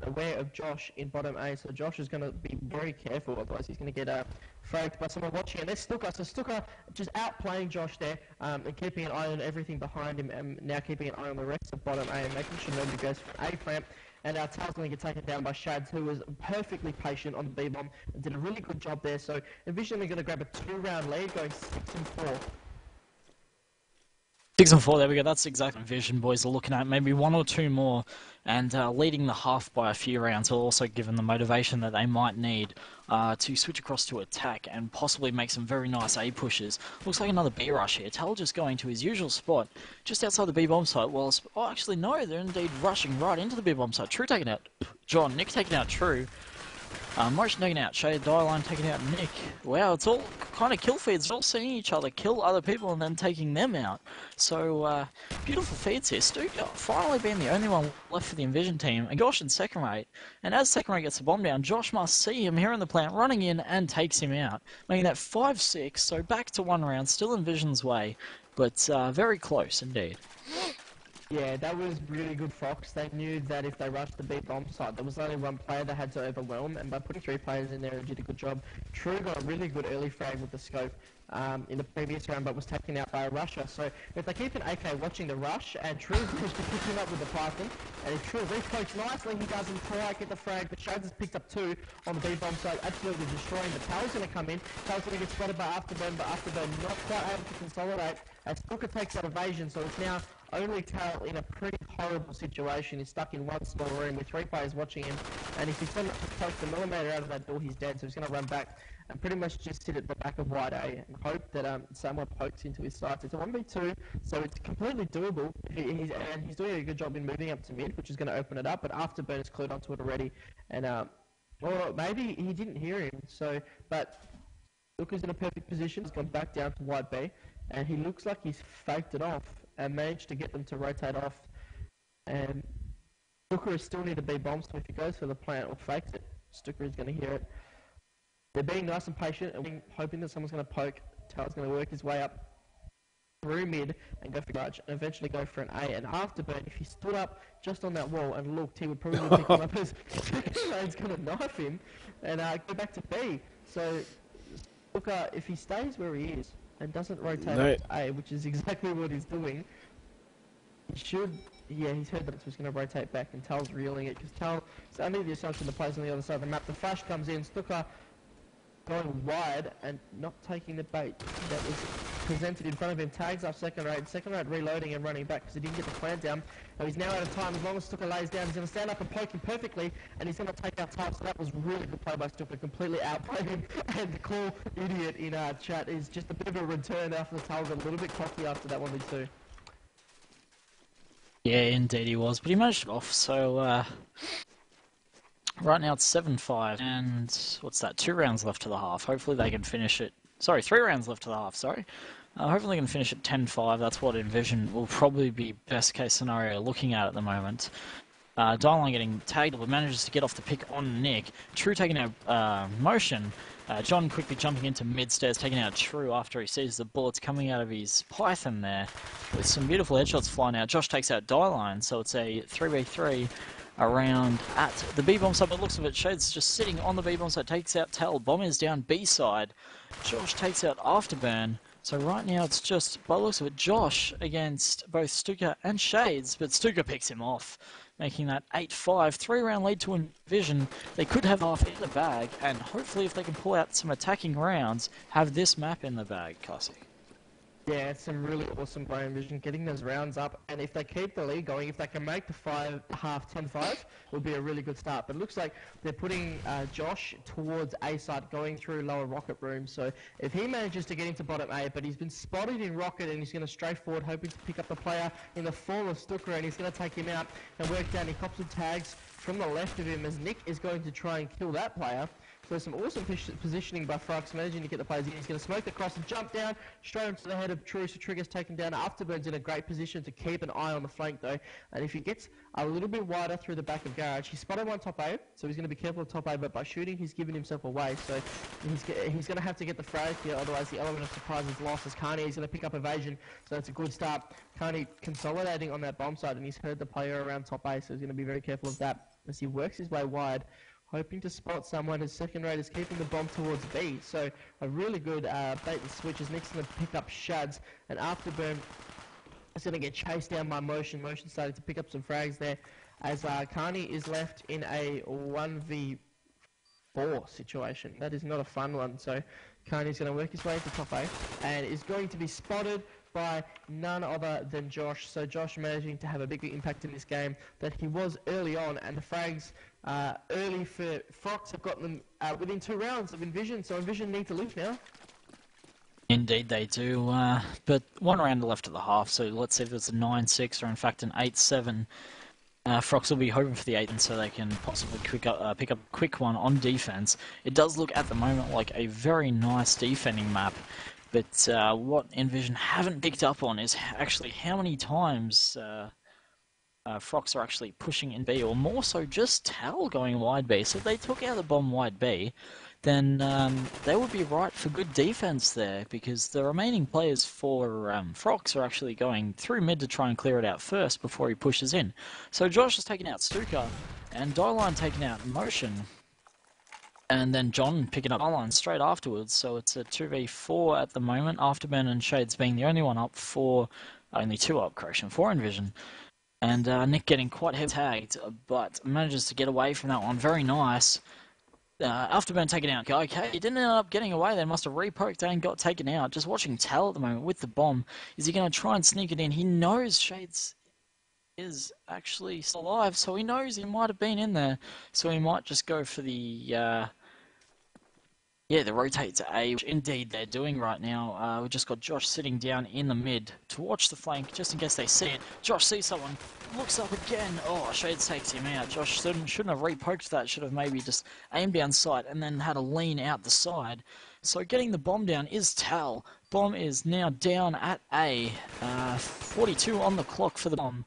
aware of Josh in bottom A, so Josh is going to be very careful, otherwise he's going to get fragged by someone watching. And there's Stuka, so Stuka just outplaying Josh there and keeping an eye on everything behind him, and now keeping an eye on the rest of bottom A and making sure nobody goes for an A plant. And our Tal's going to get taken down by Shads, who was perfectly patient on the B-bomb and did a really good job there. So Envision are going to grab a 2-round lead, going 6-4. 6-4, there we go. That's exactly what Envision boys are looking at. Maybe 1 or 2 more, and leading the half by a few rounds will also give them the motivation that they might need to switch across to attack and possibly make some very nice A pushes. Looks like another B rush here. Tal just going to his usual spot, just outside the B bomb site. Whilst, oh, actually no, they're indeed rushing right into the B bomb site. True taking out John, Nick taking out True. Motion taking out Shade, Dialine taking out Nick. Wow, it's all kind of kill feeds. They're all seeing each other kill other people and then taking them out. So, beautiful feeds here. Stuka finally being the only one left for the Envision team. And Josh in second rate. And as second rate gets the bomb down, Josh must see him here in the plant, running in and takes him out. Making that 5-6, so back to 1 round, still Envision's way. But very close indeed. Yeah, that was really good, Froxe. They knew that if they rushed the B bomb site, there was only one player they had to overwhelm, and by putting 3 players in there, it did a good job. True got a really good early frag with the scope in the previous round, but was taken out by a rusher. So if they keep an AK watching the rush, and True managed to pick him up with the Python, and if True repokes nicely, he doesn't quite get the frag, but Shades has picked up 2 on the B bomb site, absolutely destroying. The Tal's going to come in. Tal's going to get spotted by Afterburn, but Afterburn not quite able to consolidate, as Stuka takes that evasion, so it's now only Tal in a pretty horrible situation. He's stuck in one small room with 3 players watching him, and if he's going to poke a millimetre out of that door, he's dead. So he's going to run back and pretty much just sit at the back of wide A and hope that someone pokes into his sights. It's a 1v2, so it's completely doable. He's doing a good job in moving up to mid, which is going to open it up. But Afterburn has clued onto it already, and or maybe he didn't hear him. So, but Luca's in a perfect position. He's gone back down to wide B, and he looks like he's faked it off and managed to get them to rotate off. And Stuka is still near the B bomb, so if he goes for the plant or fakes it, Stuka is going to hear it. They're being nice and patient and hoping that someone's going to poke. Tal's going to work his way up through mid and go for large and eventually go for an A. And Afterburn, if he stood up just on that wall and looked, he would probably pick him up as Shane's going to knife him and go back to B. So Stuka, if he stays where he is and doesn't rotate up to A, which is exactly what he's doing, he should... Yeah, he's heard that he was going to rotate back, and Tal's reeling it, because Tal is under the assumption the players on the other side of the map. The flash comes in, Stuka going wide and not taking the bait that was presented in front of him. Tags up second rate reloading and running back because he didn't get the plant down. And he's now out of time. As long as Stuka lays down, he's going to stand up and poke him perfectly, and he's going to take out Tal. So that was really good play by Stuka, completely outplayed him. And the cool idiot in our chat is just a bit of a return after the Tal got a little bit cocky after that 1v2. Yeah, indeed he was, but he managed it off, so right now it's 7-5, and what's that, 2 rounds left to the half. Hopefully they can finish it, 3 rounds left to the half, hopefully they can finish at 10-5, that's what Envision will probably be best case scenario looking at the moment. Dialine getting tagged, but manages to get off the pick on Nick. True taking out Motion. John quickly jumping into mid-stairs, taking out True after he sees the bullets coming out of his Python there, with some beautiful headshots flying out. Josh takes out Dialine, so it's a 3v3 around at the B-bomb side. But looks of it, Shade's just sitting on the B-bomb side, takes out Tal. Bomb is down B-side. Josh takes out Afterburn. So right now it's just, by the looks of it, Josh against both Stuka and Shades, but Stuka picks him off, making that 8-5, 3-round lead to Envision. They could have half in the bag, and hopefully if they can pull out some attacking rounds, have this map in the bag, Cassie. Yeah, it's some really awesome play Envision, getting those rounds up, and if they keep the lead going, if they can make the 10-5, would be a really good start. But it looks like they're putting Josh towards A side, going through lower rocket room. So if he manages to get into bottom A, but he's been spotted in rocket, and he's going to strafe forward, hoping to pick up the player in the form of Stuka, and he's going to take him out and work down. He cops some tags from the left of him as Nick is going to try and kill that player. So some awesome positioning by Froxe, managing to get the players in. He's going to smoke the cross and jump down straight into the head of True. So Trigger's taken down. Afterburn's in a great position to keep an eye on the flank though. And if he gets a little bit wider through the back of Garage, he's spotted one top A, so he's going to be careful of top A, but by shooting he's given himself away. So he's going to have to get the frag here, otherwise the element of surprise is lost as Carney is going to pick up Evasion. So that's a good start. Carney consolidating on that bomb side, and he's heard the player around top A, so he's going to be very careful of that as he works his way wide, hoping to spot someone. His second rate is keeping the bomb towards B. So a really good bait and switch as Nick's going to pick up Shads, and Afterburn is going to get chased down by Motion. Motion starting to pick up some frags there as Carney is left in a 1v4 situation. That is not a fun one. So Carney's going to work his way into top A and is going to be spotted by none other than Josh. So Josh managing to have a big impact in this game that he was early on, and the frags early for Froxe have gotten them within 2 rounds of Envision, so Envision need to live now. Indeed they do, but 1 round left of the half, so let's see if it's a 9-6 or in fact an 8-7. Froxe will be hoping for the 8, and so they can possibly pick up a quick one on defense. It does look at the moment like a very nice defending map, but what Envision haven't picked up on is actually how many times Froxe are actually pushing in B, or more so just Tal going wide B. So if they took out the bomb wide B, then they would be right for good defense there, because the remaining players for Froxe are actually going through mid to try and clear it out first before he pushes in. So Josh has taken out Stuka, and Dylan taking out Motion, and then John picking up Dylan straight afterwards. So it's a 2v4 at the moment, Afterburn and Shades being the only one up for, only 2 up, correction, for Envision. And Nick getting quite heavy tagged, but manages to get away from that one. Very nice. Afterburn taken out. Okay, he didn't end up getting away. They must have repoked and got taken out. Just watching Tal at the moment with the bomb. Is he going to try and sneak it in? He knows Shades is actually still alive, so he knows he might have been in there. So he might just go for the the rotate to A, which indeed they're doing right now. We've just got Josh sitting down in the mid to watch the flank, just in case they see it. Josh sees someone, looks up again. Oh, Shades takes him out. Josh shouldn't have repoked that, should have maybe just aimed down sight and then had a lean out the side. So getting the bomb down is Tal. Bomb is now down at A. 42 on the clock for the bomb.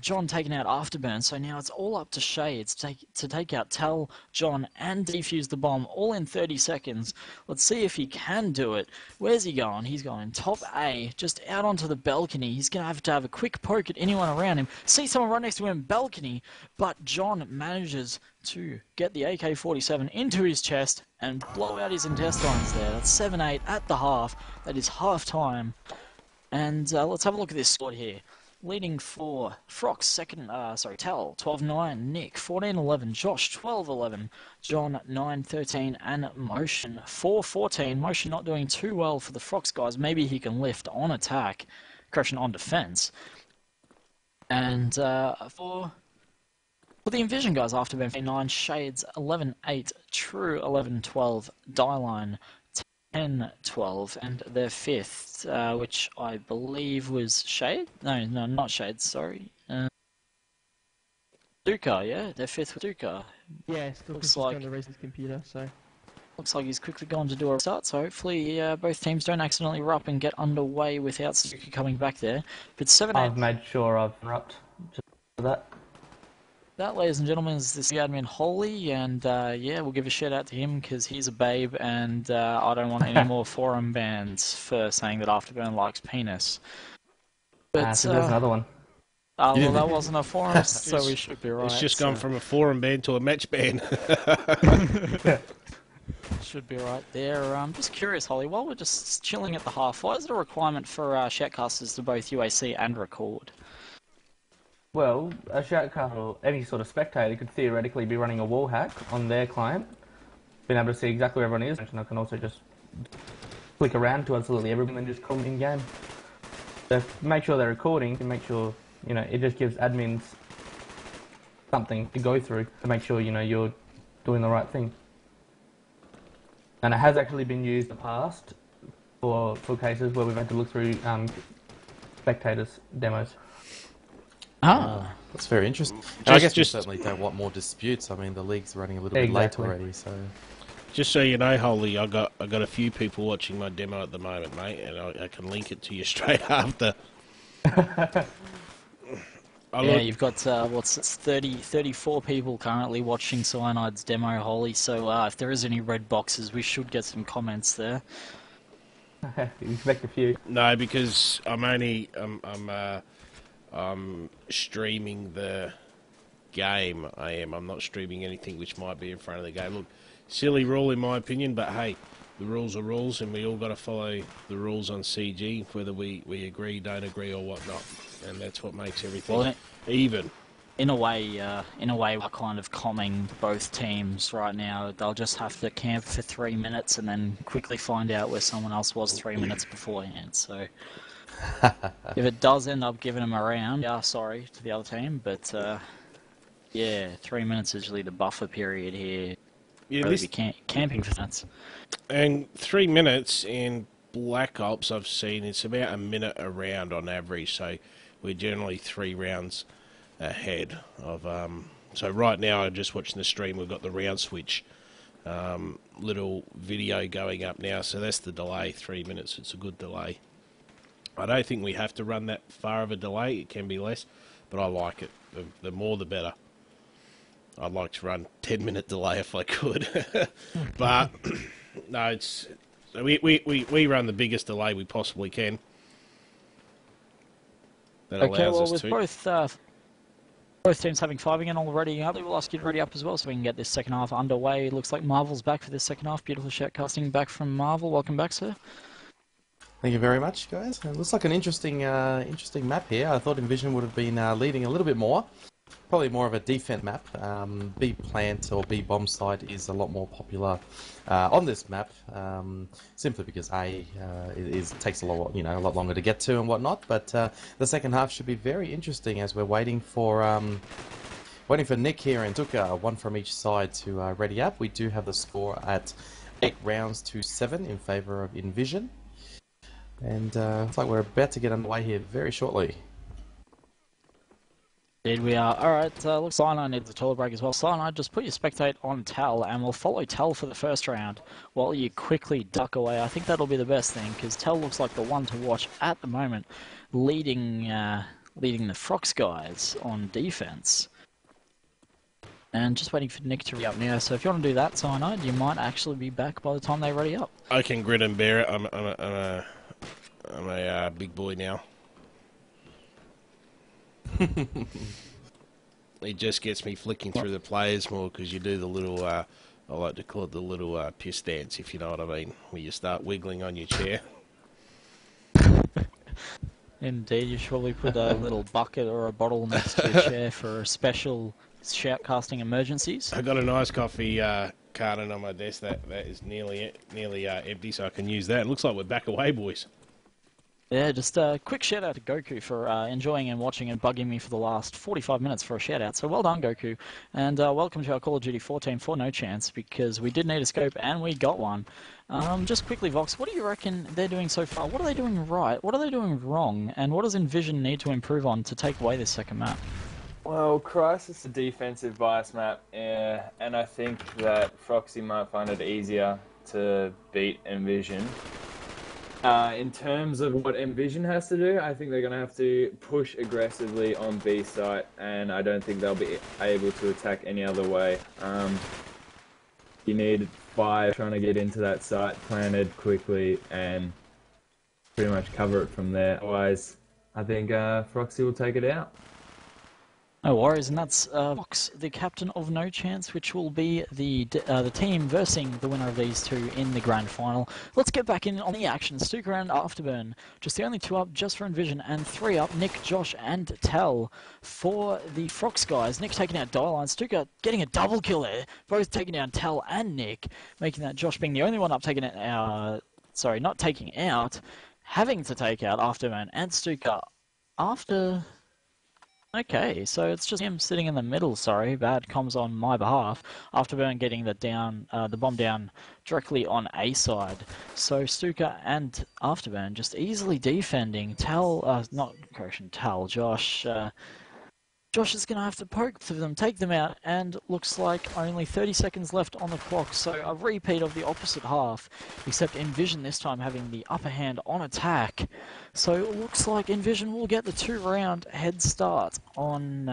John taking out Afterburn, so now it's all up to Shades to take out Tal, John, and defuse the bomb all in 30 seconds. Let's see if he can do it. Where's he going? He's going top A, just out onto the balcony. He's going to have a quick poke at anyone around him. See someone right next to him, balcony, but John manages to get the AK-47 into his chest and blow out his intestines there. That's 7-8 at the half. That is half time. And let's have a look at this squad here. Leading for Froxe, Tal, 12-9, Nick, 14-11, Josh, 12-11, John, 9-13, and Motion, 4-14. Motion not doing too well for the Froxe guys. Maybe he can lift on attack, correction, on defense. And for the Envision guys, after being 9, Shades, 11-8, True, 11-12, Dyline, 10-12, and their 5th, which I believe was Shade? No, not Shade, sorry. Duka, yeah, their 5th was Duka. Yeah, still looks like going to raise his computer, so... Looks like he's quickly gone to do a restart, so hopefully both teams don't accidentally erupt and get underway without Duka coming back there. But 7-8... I've made sure I've erupt just for that. That, ladies and gentlemen, is this admin Holly, and yeah, we'll give a shout out to him because he's a babe, and I don't want any more forum bans for saying that Afterburn likes penis. But so there's another one. Well, that wasn't a forum, so we should be right. It's just gone from a forum ban to a match ban. Should be right there. I'm just curious, Holly, while we're just chilling at the half, why is it a requirement for shoutcasters to both UAC and record? Well, a shoutcaster or any sort of spectator could theoretically be running a wall hack on their client, being able to see exactly where everyone is, and I can also just click around to absolutely everyone and just comment in game. So make sure they're recording and make sure, you know, it just gives admins something to go through to make sure, you know, you're doing the right thing. And it has actually been used in the past for cases where we've had to look through spectators' demos. Ah. That's very interesting. Just- I guess we just- certainly don't want more disputes. I mean, the league's running a little bit Exactly. late already, so... Just so you know, Holly, I got a few people watching my demo at the moment, mate, and I can link it to you straight after. You've got, 34 people currently watching Cyanide's demo, Holly, so if there is any red boxes, we should get some comments there. You expect a few. No, because I'm streaming the game. I'm not streaming anything which might be in front of the game. Look, silly rule in my opinion, but hey, the rules are rules, and we all got to follow the rules on CG, whether we agree, don't agree, or whatnot. And that's what makes everything even. In a way, we're kind of calming both teams right now. They'll just have to camp for 3 minutes and then quickly find out where someone else was 3 minutes beforehand. So, if it does end up giving them a round, sorry to the other team, but 3 minutes is usually the buffer period here. Yeah, Really be camping for minutes. And 3 minutes in Black Ops, I've seen it's about a minute a round on average. So we're generally 3 rounds ahead of. So right now, I'm just watching the stream. We've got the round switch little video going up now. So that's the delay. 3 minutes. It's a good delay. I don't think we have to run that far of a delay. It can be less, but I like it. The more, the better. I'd like to run 10-minute delay if I could, but no, it's we run the biggest delay we possibly can. That allows us to. Both teams having 5 again already up, we'll ask you to ready up as well so we can get this second half underway. Looks like Marvel's back for this second half. Beautiful shoutcasting back from Marvel. Welcome back, sir. Thank you very much, guys. It looks like an interesting map here. I thought Envision would have been leading a little bit more. Probably more of a defense map. B plant or B bomb site is a lot more popular on this map, simply because A takes a lot longer to get to and whatnot. But the second half should be very interesting as we're waiting for Nick here and Tuka, one from each side to ready up. We do have the score at 8 rounds to 7 in favour of Envision, and looks like we're about to get underway here very shortly. Indeed we are. Alright, looks Cyanide needs a toilet break as well. Cyanide, just put your spectate on Tal, and we'll follow Tal for the first round while you quickly duck away. I think that'll be the best thing, because Tal looks like the one to watch at the moment, leading the Froxe guys on defense. And just waiting for Nick to ready up now, so if you want to do that, Cyanide, you might actually be back by the time they ready up. I can grin and bear it. I'm a big boy now. It just gets me flicking through the players more because you do the little, I like to call it the little piss dance, if you know what I mean, where you start wiggling on your chair. Indeed, you should probably put a little bucket or a bottle next to your chair for special shoutcasting emergencies. I got a nice coffee carton on my desk that is nearly empty, so I can use that. It looks like we're back away, boys. Yeah, just a quick shout out to Goku for enjoying and watching and bugging me for the last 45 minutes for a shout out. So well done, Goku. And welcome to our Call of Duty 14 for No Chance, because we did need a scope and we got one. Just quickly, Vox, what do you reckon they're doing so far? What are they doing right? What are they doing wrong? And what does Envision need to improve on to take away this second map? Well, Crisis is a defensive bias map, and I think that Froxe might find it easier to beat Envision. In terms of what Envision has to do, I think they're going to have to push aggressively on B site, and I don't think they'll be able to attack any other way. You need 5 trying to get into that site, planted quickly, and pretty much cover it from there. Otherwise, I think Froxe will take it out. No worries, and that's Vox, the captain of No Chance, which will be the team versing the winner of these two in the grand final. Let's get back in on the action. Stuka and Afterburn, just the only 2 up just for Envision, and 3 up, Nick, Josh, and Tel for the Froxe guys. Nick taking out Dialine, Stuka getting a double kill there, both taking down Tel and Nick, making that Josh being the only one up taking out sorry, not taking out, having to take out Afterburn and Stuka after... Okay, so it's just him sitting in the middle, sorry, bad comms on my behalf. Afterburn getting the bomb down directly on A side. So Stuka and Afterburn just easily defending. Josh. Josh is going to have to poke for them, take them out, and looks like only 30 seconds left on the clock, so a repeat of the opposite half, except Envision this time having the upper hand on attack. So it looks like Envision will get the 2-round head start on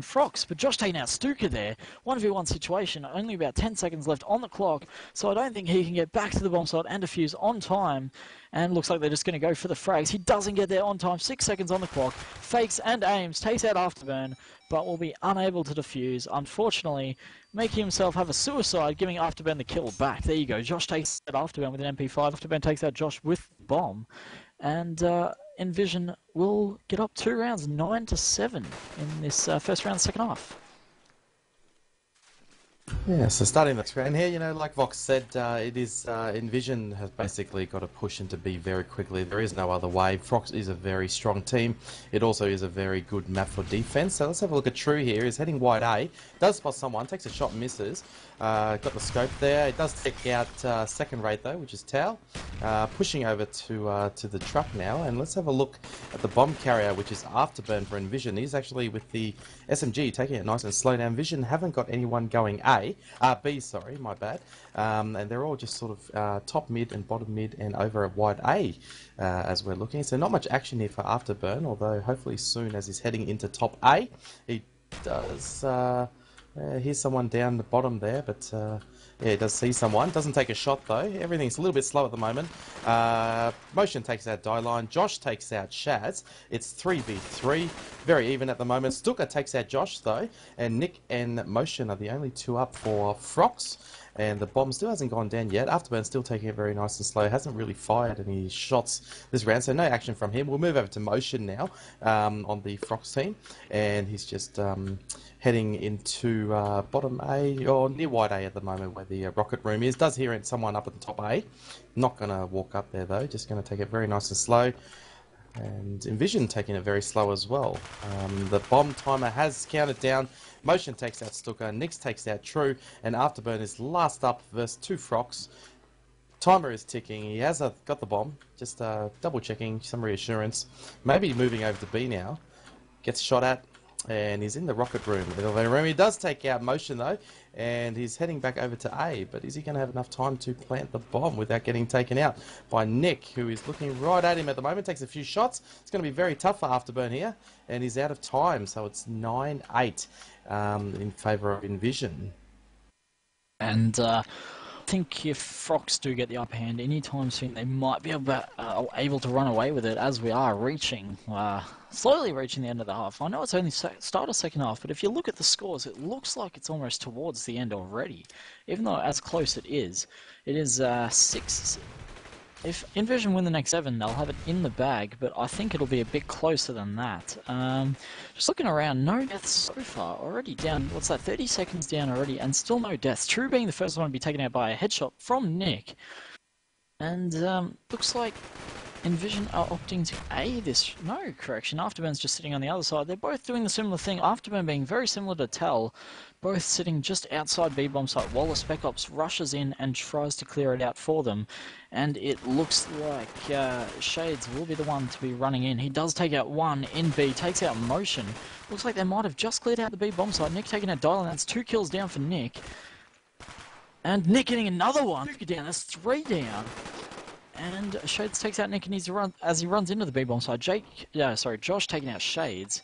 Froxe, but Josh taking out Stuka there, 1v1 situation, only about 10 seconds left on the clock, so I don't think he can get back to the bomb site and defuse on time. And looks like they're just going to go for the frags. He doesn't get there on time. 6 seconds on the clock. Fakes and aims. Takes out Afterburn, but will be unable to defuse. Unfortunately, making himself have a suicide, giving Afterburn the kill back. There you go. Josh takes out Afterburn with an MP5. Afterburn takes out Josh with bomb. And Envision will get up 2 rounds, 9-7 in this first round, second half. Yeah, so starting the round here, you know, like Vox said, it is Envision has basically got to push into B very quickly. There is no other way. Froxe is a very strong team. It also is a very good map for defense. So let's have a look at True here. He's heading wide A, does spot someone, takes a shot, misses. Got the scope there. It does take out second rate though, which is Tau. Pushing over to the truck now, and let's have a look at the bomb carrier, which is Afterburn for Envision. He's actually with the SMG taking it nice and slow down. Envision haven't got anyone going B, sorry, my bad. And they're all just sort of top mid and bottom mid and over at wide A as we're looking. So not much action here for Afterburn, although hopefully soon as he's heading into top A, he does... here's someone down the bottom there, but yeah, he does see someone. Doesn't take a shot though. Everything's a little bit slow at the moment. Motion takes out Dyline. Josh takes out Shaz. It's 3v3. Very even at the moment. Stuka takes out Josh though. And Nick and Motion are the only 2 up for Froxe. And the bomb still hasn't gone down yet. Afterburn still taking it very nice and slow. Hasn't really fired any shots this round, so no action from him. We'll move over to Motion now on the Froxe team. And he's just heading into bottom A, or near wide A at the moment where the rocket room is. Does hear someone up at the top A. Not going to walk up there though. Just going to take it very nice and slow. And Envision taking it very slow as well. The bomb timer has counted down. Motion takes out Stuka, Nix takes out True, and Afterburn is last up versus 2 Froxe. Timer is ticking. He has got the bomb. Just double checking, some reassurance. Maybe moving over to B now. Gets shot at, and he's in the rocket room. The elevator room. He does take out Motion though, and he's heading back over to A. But is he going to have enough time to plant the bomb without getting taken out by Nick, who is looking right at him at the moment? Takes a few shots. It's going to be very tough for Afterburn here, and he's out of time. So it's 9-8 in favour of Envision. And I think if Froxe do get the upper hand anytime soon, they might be able to run away with it, as we are slowly reaching the end of the half. I know it's only start of second half, but if you look at the scores, it looks like it's almost towards the end already. Even though as close it is 6. If Envision win the next 7, they'll have it in the bag, but I think it'll be a bit closer than that. Just looking around, no deaths so far. Already down, 30 seconds down already, and still no deaths. True being the first one to be taken out by a headshot from Nick. And looks like Envision are opting to A this. No, correction. Afterburn's just sitting on the other side. They're both doing the similar thing. Afterburn being very similar to Tell, both sitting just outside B bomb site while the Spec Ops rushes in and tries to clear it out for them. And it looks like Shades will be the one to be running in. He does take out one in B, takes out Motion. Looks like they might have just cleared out the B bomb site. Nick taking out Dylan. That's 2 kills down for Nick. And Nick getting another one. 2 down. That's 3 down. And Shades takes out Nick and needs to run as he runs into the B-bomb side. Josh taking out Shades.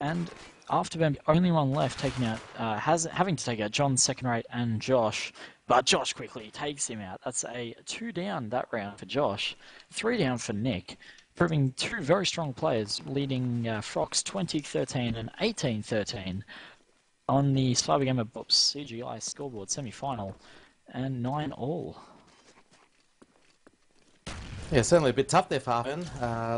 And Afterburn, only one left, taking out, having to take out John, second rate, and Josh. But Josh quickly takes him out. That's a 2 down that round for Josh. 3 down for Nick. Proving 2 very strong players, leading Froxe 20-13 and 18-13 on the Cybergamer Bops CGI scoreboard semi-final. And 9-all. Yeah, certainly a bit tough there for Arvin.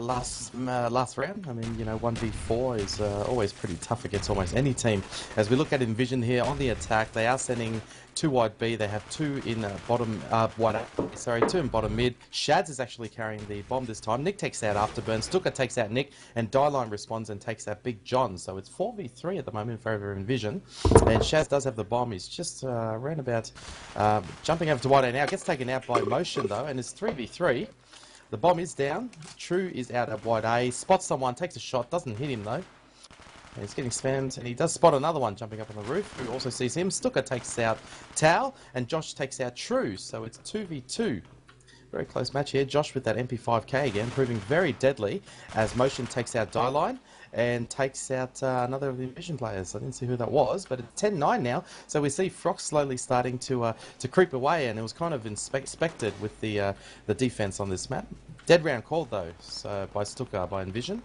Last round. I mean, you know, 1v4 is always pretty tough against almost any team. As we look at Envision here on the attack, they are sending two wide B. They have two in bottom wide A. Sorry, two in bottom mid. Shads is actually carrying the bomb this time. Nick takes out Afterburn. Stuka takes out Nick, and Dieline responds and takes out Big John. So it's 4v3 at the moment in favour of Envision. And Shaz does have the bomb. He's just around about jumping over to wide A now. Gets taken out by Motion though, and it's 3v3. The bomb is down. True is out at wide A. Spots someone, takes a shot, doesn't hit him though. And he's getting spammed, and he does spot another one jumping up on the roof, who also sees him. Stuka takes out Tao, and Josh takes out True, so it's 2v2. Very close match here. Josh with that MP5K again, proving very deadly, as Motion takes out Dieline, and takes out another of the Envision players. I didn't see who that was, but it's 10-9 now, so we see Froxe slowly starting to creep away, and it was kind of expected with the defense on this map. Dead round called, though, so by Stuka, by Envision.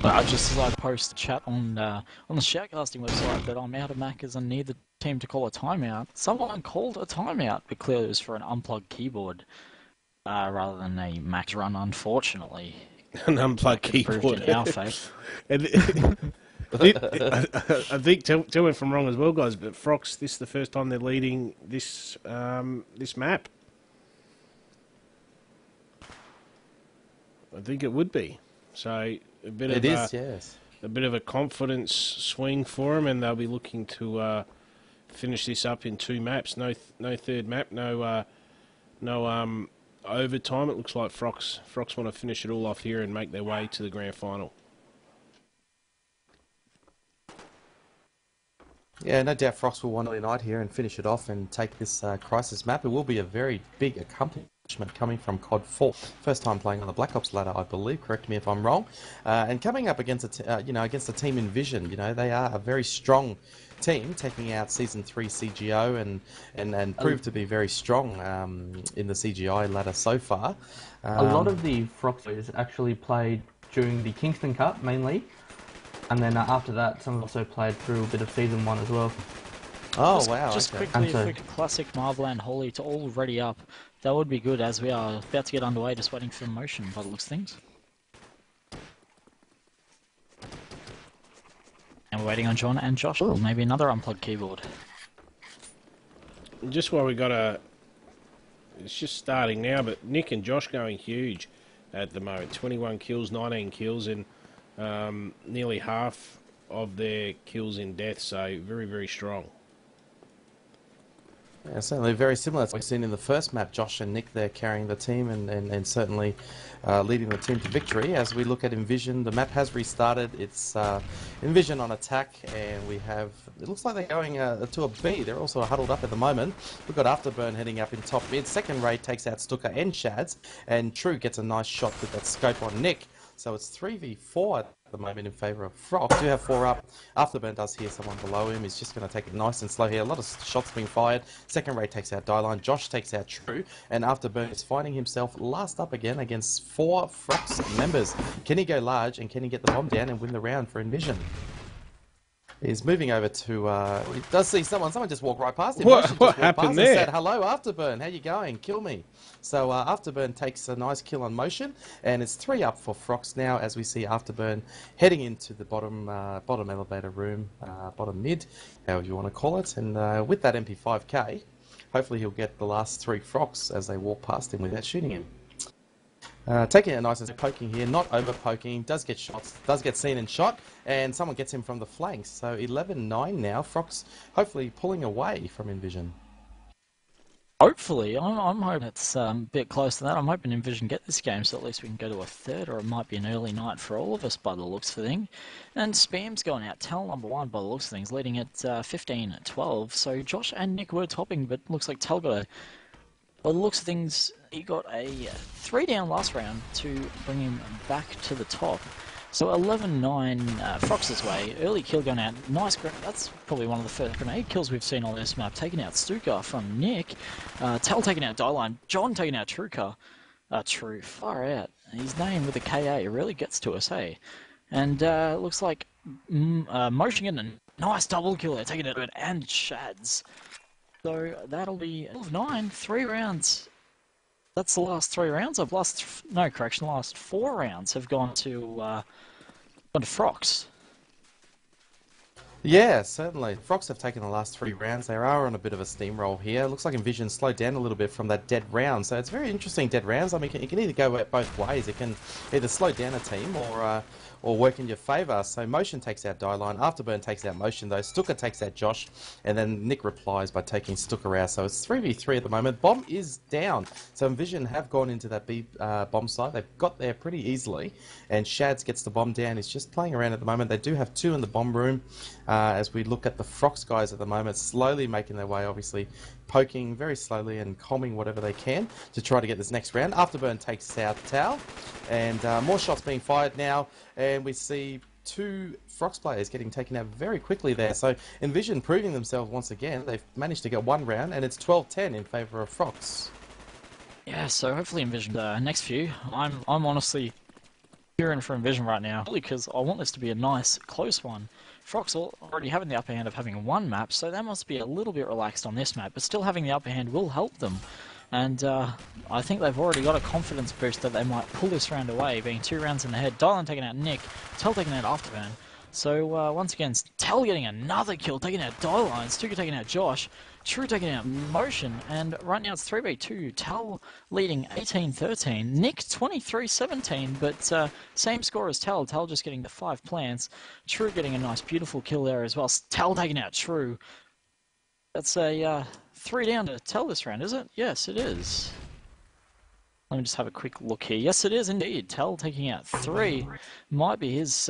Just as I post a chat on the shoutcasting website that I'm out of Maccas and need the team to call a timeout, someone called a timeout, but clearly it was for an unplugged keyboard rather than a max run, unfortunately. An unplugged keyboard. In our fate. I think, tell me if I'm wrong as well, guys, but Froxe, this is the first time they're leading this this map. I think it would be. So a bit yes. A bit of a confidence swing for them, and they'll be looking to finish this up in 2 maps. No third map. No overtime. It looks like Froxe want to finish it all off here and make their way to the grand final. Yeah, no doubt Froxe will want to unite here and finish it off and take this Crisis map. It will be a very big accomplishment coming from COD 4. First time playing on the Black Ops ladder, I believe. Correct me if I'm wrong. And coming up against against the team Envision, they are a very strong team, taking out Season 3 CGO and proved to be very strong in the CGI ladder so far. A lot of the Froxes actually played during the Kingston Cup, mainly. And then after that, some also played through a bit of Season 1 as well. Oh, wow. Just okay. quickly, if we could classic Marveland Holy to all ready up, that would be good as we are about to get underway, just waiting for Motion by the looks of things. And we're waiting on John and Josh. Or maybe another unplugged keyboard. Just while we got it's just starting now, but Nick and Josh going huge at the moment. 21 kills, 19 kills, and nearly half of their kills in death, so very, very strong. Yeah, certainly very similar to what we've seen in the first map. Josh and Nick there carrying the team and certainly leading the team to victory. As we look at Envision, the map has restarted. It's Envision on attack, and we have, it looks like they're going to a B. They're also huddled up at the moment. We've got Afterburn heading up in top mid. Second raid takes out Stuka and Shads, and True gets a nice shot with that scope on Nick. So it's 3v4 at the moment in favour of Froxe. Do have 4 up. Afterburn does hear someone below him. He's just going to take it nice and slow here. A lot of shots being fired. Second raid takes out Dieline. Josh takes out True. And Afterburn is finding himself last up again against 4 Froxe members. Can he go large and can he get the bomb down and win the round for Envision? He's moving over to, he does see someone just walked right past him. What happened there? Said, hello, Afterburn, how you going? Kill me. So Afterburn takes a nice kill on Motion, and it's 3 up for Froxe now as we see Afterburn heading into the bottom elevator room, bottom mid, however you want to call it. And with that MP5K, hopefully he'll get the last 3 Froxe as they walk past him without shooting him. Taking it nice and poking here, not over poking, does get shots, does get seen and shot, and someone gets him from the flanks. So 11-9 now, Froxe hopefully pulling away from Envision. Hopefully, I'm hoping it's a bit close to that. I'm hoping Envision get this game so at least we can go to a third, or it might be an early night for all of us by the looks of things. And Spam's going out, Tal number 1 by the looks of things, leading at 15-12. So Josh and Nick were topping, but looks like Tal got a... By the looks of things, he got a 3 down last round to bring him back to the top. So 11-9, Froxe's way. Early kill going out. Nice. That's probably one of the first grenade kills we've seen on this map. Taking out Stuka from Nick. Tal taking out Dieline. John taking out Truka. True. Far out. His name with a KA really gets to us, hey? And looks like Motion getting a nice double kill there. Taking it out and Shads. So that'll be 12-9, 3 rounds. That's the last 3 rounds. The last 4 rounds have gone to Froxe. Yeah, certainly. Frogs have taken the last 3 rounds. They are on a bit of a steamroll here. Looks like Envision slowed down a little bit from that dead round. So it's very interesting dead rounds. I mean, it can either go both ways. It can either slow down a team or work in your favour. So Motion takes out Dieline, Afterburn takes out Motion though, Stuka takes out Josh, and then Nick replies by taking Stuka out. So it's 3v3 at the moment. Bomb is down. So Envision have gone into that B bomb site. They've got there pretty easily, and Shads gets the bomb down. He's just playing around at the moment. They do have 2 in the bomb room. As we look at the Froxe guys at the moment, slowly making their way, obviously poking very slowly and calming whatever they can to try to get this next round. Afterburn takes out Tau, and more shots being fired now, and we see 2 Froxe players getting taken out very quickly there. So Envision proving themselves once again. They've managed to get 1 round, and it's 12-10 in favour of Froxe. Yeah, so hopefully Envision next few. I'm honestly cheering for Envision right now, because I want this to be a nice, close one. Froxe already having the upper hand of having 1 map, so they must be a little bit relaxed on this map, but still having the upper hand will help them. And I think they've already got a confidence boost that they might pull this round away, being 2 rounds in the head. Dylan taking out Nick, Tell taking out Afterburn. So once again, Tell getting another kill, taking out Dylan, Stuka taking out Josh, True taking out Motion, and right now it's 3v2. Tell leading 18-13, Nick 23-17, but same score as Tell. Tell just getting the 5 plants. True getting a nice, beautiful kill there as well. Tell taking out True. That's a 3 down to Tell this round, is it? Yes, it is. Let me just have a quick look here. Yes, it is indeed. Tell taking out 3. Might be his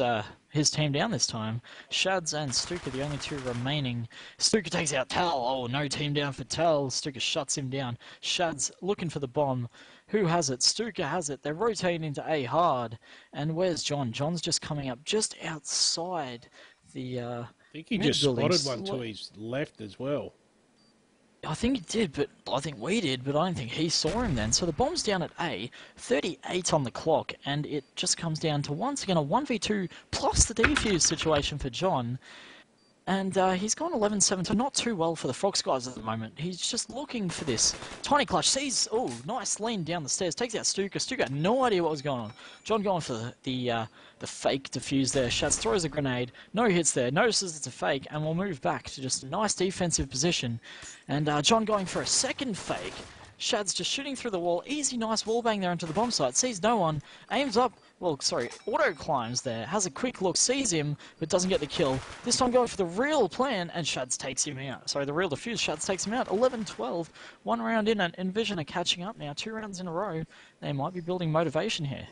team down this time. Shads and Stuka, the only 2 remaining. Stuka takes out Tell. Oh, no team down for Tell. Stuka shuts him down. Shads looking for the bomb. Who has it? Stuka has it. They're rotating into A hard. And where's John? John's just coming up just outside the I think he just spotted one to his left as well. I think he did, but I think we did, but I don't think he saw him then. So the bomb's down at A, 38 on the clock, and it just comes down to once again a 1v2 plus the defuse situation for John. And he's gone 11-7, so not too well for the Froxe guys at the moment. He's just looking for this tiny clutch. Sees, oh, nice lean down the stairs. Takes out Stuka. Stuka had no idea what was going on. John going for the fake defuse there. Shads throws a grenade. No hits there. Notices it's a fake, and will move back to just a nice defensive position. And John going for a second fake. Shads just shooting through the wall. Easy, nice wallbang there into the bomb site. Sees no one. Aims up. Well, sorry, auto climbs there. Has a quick look. Sees him, but doesn't get the kill. This time going for the real plan, and Shads takes him out. Sorry, the real defuse. Shads takes him out. 11-12. 1 round in, and Envision are catching up now. 2 rounds in a row. They might be building motivation here.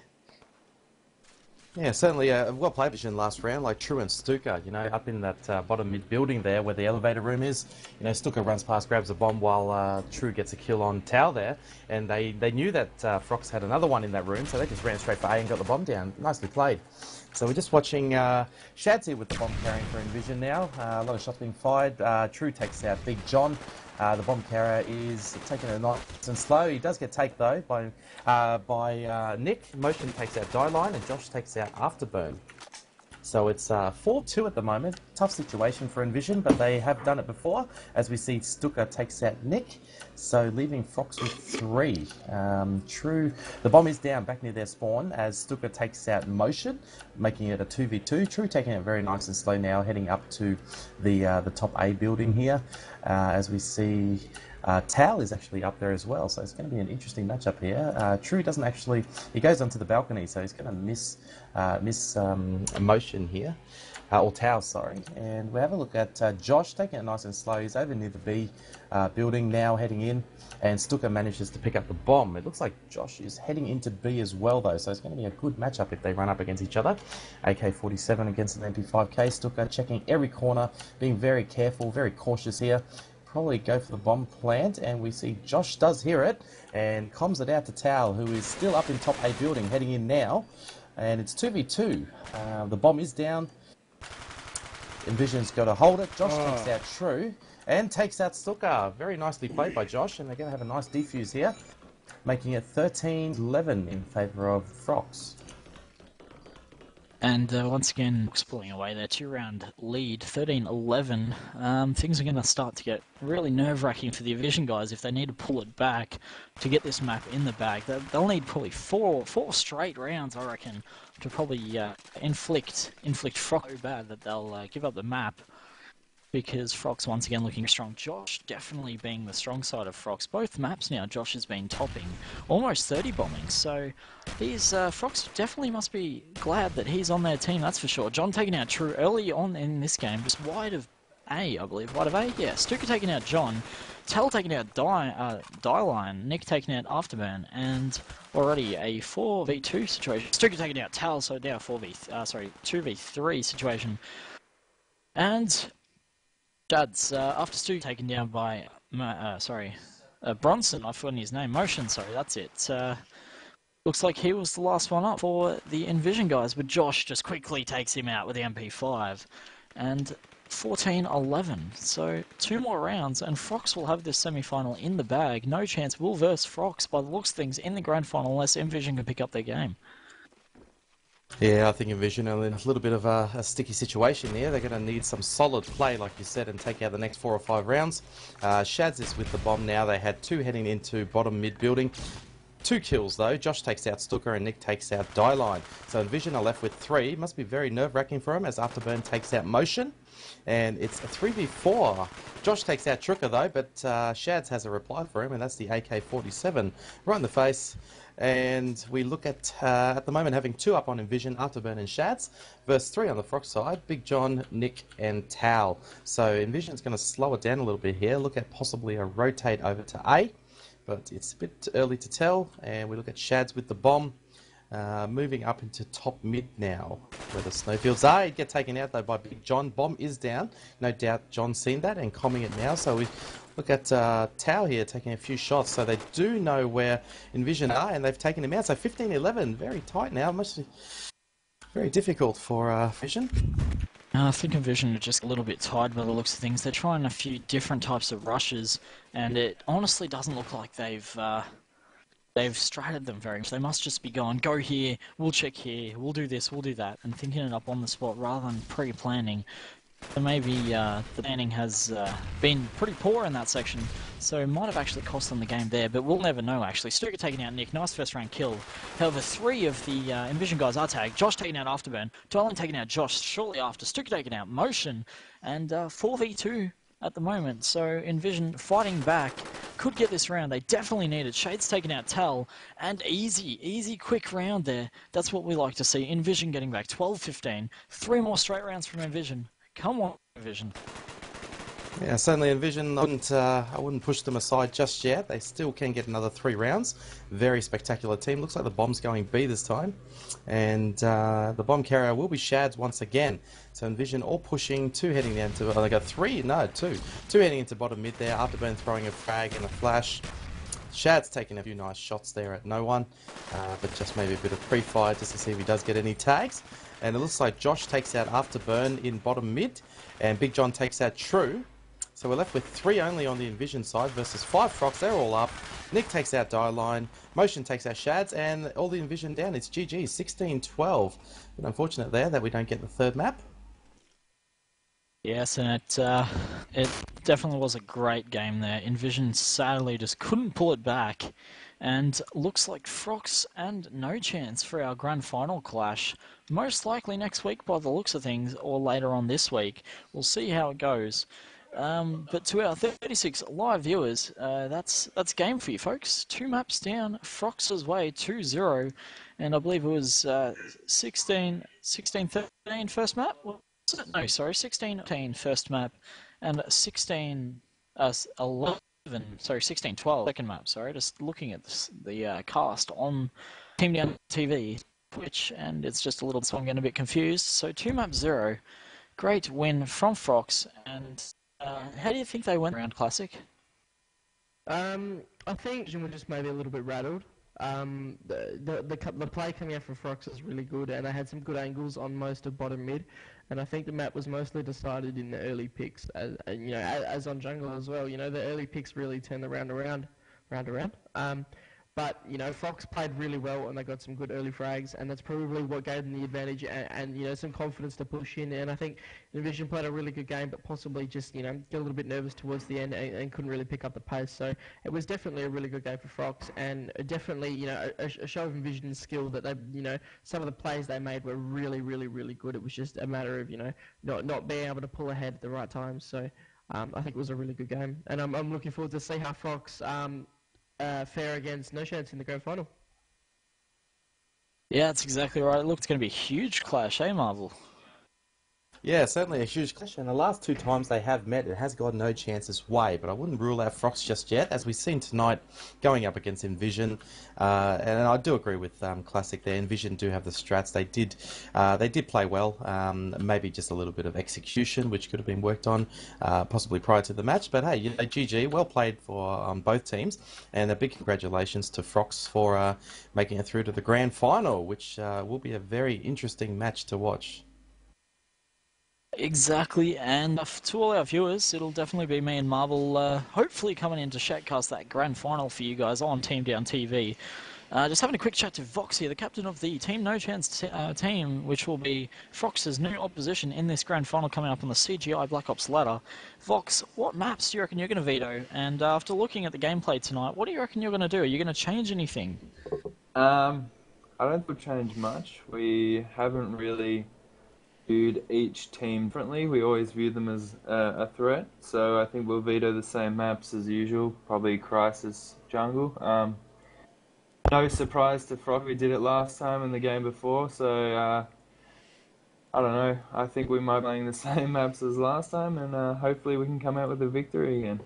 Yeah, certainly well played Vision last round, like True and Stuka, you know, up in that bottom mid building there where the elevator room is. You know, Stuka runs past, grabs a bomb while True gets a kill on Tau there, and they knew that Froxe had another one in that room, so they just ran straight for A and got the bomb down. Nicely played. So we're just watching Shads here with the bomb carrying for Envision now. A lot of shots being fired. True takes out Big John. The bomb carrier is taking it nice and slow. He does get taken though by Nick. Motion takes out Dieline, and Josh takes out Afterburn. So it's 4-2 at the moment. Tough situation for Envision, but they have done it before. As we see, Stuka takes out Nick, so leaving Froxe with 3. True, the bomb is down back near their spawn as Stuka takes out Motion, making it a 2v2. True taking it very nice and slow now, heading up to the top A building here. As we see, Tau is actually up there as well, so it's going to be an interesting matchup here. True doesn't actually, he goes onto the balcony, so he's going to miss Motion here, or Tau, sorry. And we have a look at Josh taking it nice and slow. He's over near the B building now, heading in, and Stuka manages to pick up the bomb. It looks like Josh is heading into B as well, though, so it's going to be a good matchup if they run up against each other. AK-47 against an MP5K. Stuka checking every corner, being very careful, very cautious here. Probably go for the bomb plant, and we see Josh does hear it and comms it out to Tau, who is still up in top A building, heading in now, and it's 2v2. The bomb is down. Envision's got to hold it. Josh takes out True and takes out Stuka. Very nicely played by Josh, and they're going to have a nice defuse here, making it 13-11 in favour of Froxe. And once again, pulling away their 2-round lead, 13-11. Things are going to start to get really nerve-wracking for the Envision guys if they need to pull it back to get this map in the bag. They'll need probably four straight rounds, I reckon, to probably inflict Froxe so bad that they'll give up the map. because Froxe once again looking strong. Josh definitely being the strong side of Froxe. Both maps now, Josh has been topping almost 30 bombings, so he's Froxe definitely must be glad that he's on their team, that's for sure. John taking out True early on in this game, just wide of A, I believe. Wide of A? Yeah, Stuka taking out John. Tell taking out Dieline, Nick taking out Afterburn, and already a 4v2 situation. Stuka taking out Tal, so now 2v3 situation. And Jads, after Stu taken down by, Bronson, I've forgotten his name, Motion, sorry, that's it. Looks like he was the last one up for the Envision guys, but Josh just quickly takes him out with the MP5. And 14-11, so 2 more rounds, and Froxe will have this semi-final in the bag. No chance we'll verse Froxe by the looks of things in the grand final unless Envision can pick up their game. Yeah, I think Envision are in a little bit of a sticky situation there. They're going to need some solid play, like you said, and take out the next 4 or 5 rounds. Shads is with the bomb now. They had 2 heading into bottom mid building. 2 kills though. Josh takes out Stuka and Nick takes out Dieline. So Envision are left with 3. Must be very nerve-wracking for him as Afterburn takes out Motion. And it's a 3v4. Josh takes out Trucker though, but Shads has a reply for him, and that's the AK-47 right in the face. And we look at the moment having 2 up on Envision, Afterburn and Shads, versus 3 on the Froxe side, Big John, Nick and Tal. So Envision's going to slow it down a little bit here, look at possibly a rotate over to A, but it's a bit early to tell. And we look at Shads with the bomb. Moving up into top mid now, where the snowfields are. He'd get taken out though by Big John. Bomb is down. No doubt John's seen that and combing it now. So we look at Tao here taking a few shots. So they do know where Envision are and they've taken him out. So 15-11, very tight now. Must be very difficult for Vision. I think Envision are just a little bit tired by the looks of things. They're trying a few different types of rushes, and it honestly doesn't look like they've stratted them very much. They must just be going, go here, we'll check here, we'll do this, we'll do that, and thinking it up on the spot rather than pre-planning. So maybe the planning has been pretty poor in that section, so it might have actually cost them the game there, but we'll never know actually. Stuka taking out Nick, nice first round kill. However, 3 of the Envision guys are tagged. Josh taking out Afterburn, Dylan taking out Josh shortly after, Stuka taking out Motion, and 4v2 at the moment, so Envision fighting back, could get this round. They definitely need it. Shade's taking out Tal, and easy, quick round there. That's what we like to see. Envision getting back 12-15. 3 more straight rounds from Envision. Come on, Envision. Yeah, certainly Envision, I wouldn't push them aside just yet. They still can get another 3 rounds. Very spectacular team. Looks like the bomb's going B this time. And the bomb carrier will be Shads once again. So Envision all pushing, 2 heading down to, they got 3, no, 2. 2 heading into bottom mid there. Afterburn throwing a frag and a flash. Shads taking a few nice shots there at no one. But just maybe a bit of pre-fire just to see if he does get any tags. And it looks like Josh takes out Afterburn in bottom mid. And Big John takes out True. So we're left with 3 only on the Envision side versus 5 Froxe. They're all up. Nick takes out Dieline. Motion takes out Shads. And all the Envision down. It's GG, 16-12. But unfortunate there that we don't get the 3rd map. Yes, and it definitely was a great game there. Envision sadly just couldn't pull it back. And looks like Froxe and no chance for our grand final clash. Most likely next week by the looks of things, or later on this week. We'll see how it goes. But to our 36 live viewers, that's game for you folks. 2 maps down, Froxe's way 2-0, and I believe it was 16-13 first map? No, sorry, 16-13 first map, and 16-12 second map, sorry, just looking at the cast on Team Down TV, Twitch, and it's just a little, so I'm getting a bit confused. So 2 map 0, great win from Froxe, and how do you think they went around Classic? I think Vision were just maybe a little bit rattled. The play coming out from Froxe is really good, and they had some good angles on most of bottom mid, and I think the map was mostly decided in the early picks, as on jungle as well. You know, the early picks really turned the round around. But, you know, Froxe played really well and they got some good early frags, and that's probably what gave them the advantage and you know, some confidence to push in. And I think Envision played a really good game, but possibly just, you know, get a little bit nervous towards the end and couldn't really pick up the pace. So it was definitely a really good game for Froxe, and definitely, you know, a show of Envision's skill that they, you know, some of the plays they made were really, really, really good. It was just a matter of, you know, not being able to pull ahead at the right time. So I think it was a really good game, and I'm looking forward to see how Froxe fare against No Chance in the grand final. Yeah, that's exactly right. It looks going to be a huge clash, eh, Marvel? Yeah, certainly a huge clash, and the last 2 times they have met, it has got No Chance's way, but I wouldn't rule out Froxe just yet, as we've seen tonight going up against Envision, and I do agree with Classic there. Envision do have the strats. They did play well, maybe just a little bit of execution, which could have been worked on, possibly prior to the match, but hey, you know, GG, well played for both teams, and a big congratulations to Froxe for making it through to the grand final, which will be a very interesting match to watch. Exactly, and to all our viewers, it'll definitely be me and Marvel hopefully coming in to shoutcast that grand final for you guys on Team Down TV. Just having a quick chat to Vox here, the captain of the Team No Chance team, which will be Froxe's new opposition in this grand final coming up on the CGI Black Ops ladder. Vox, what maps do you reckon you're going to veto? And after looking at the gameplay tonight, what do you reckon you're going to do? Are you going to change anything? I don't think we'll change much. We haven't really viewed each team differently. We always view them as a threat, so I think we'll veto the same maps as usual, probably Crisis Jungle. No surprise to Froxe, we did it last time and the game before, so I don't know, I think we might be playing the same maps as last time, and hopefully we can come out with a victory again.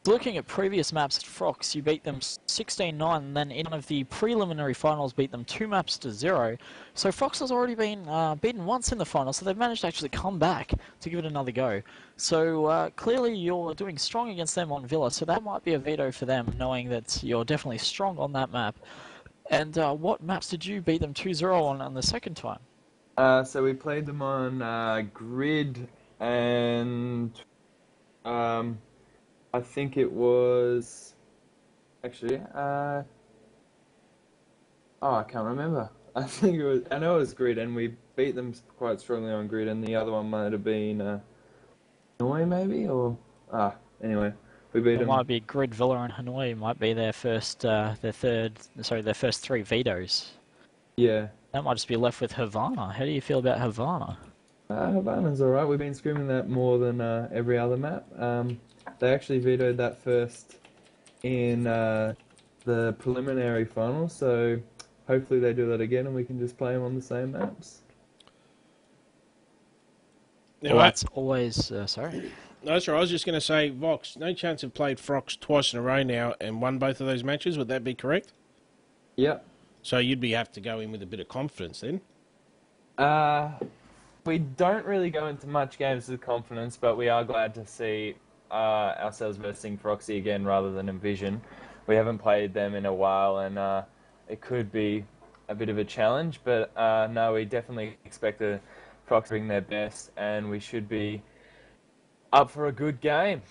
Looking at previous maps at Froxe, you beat them 16-9, and then in one of the preliminary finals beat them 2 maps to 0. So Froxe has already been beaten once in the final, so they've managed to actually come back to give it another go. So clearly you're doing strong against them on Villa, so that might be a veto for them, knowing that you're definitely strong on that map. And what maps did you beat them 2-0 on the second time? So we played them on Grid and I think it was actually I can't remember. I know it was Grid, and we beat them quite strongly on Grid, and the other one might have been Hanoi maybe, or anyway, we beat them. It might be Grid, Villa, and Hanoi. Might be their first 3 vetoes. Yeah. That might just be left with Havana. How do you feel about Havana? Havana's alright. We've been screaming that more than every other map. They actually vetoed that first in the preliminary final, so hopefully they do that again and we can just play them on the same maps. Well, that's always... sorry? No, that's right. I was just going to say, Vox, No Chance have played Froxe twice in a row now and won both of those matches. Would that be correct? Yep. So you'd have to go in with a bit of confidence then? We don't really go into much games with confidence, but we are glad to see ourselves versing Froxe again rather than Envision. We haven't played them in a while, and it could be a bit of a challenge, but no, we definitely expect the Froxe to bring their best, and we should be up for a good game.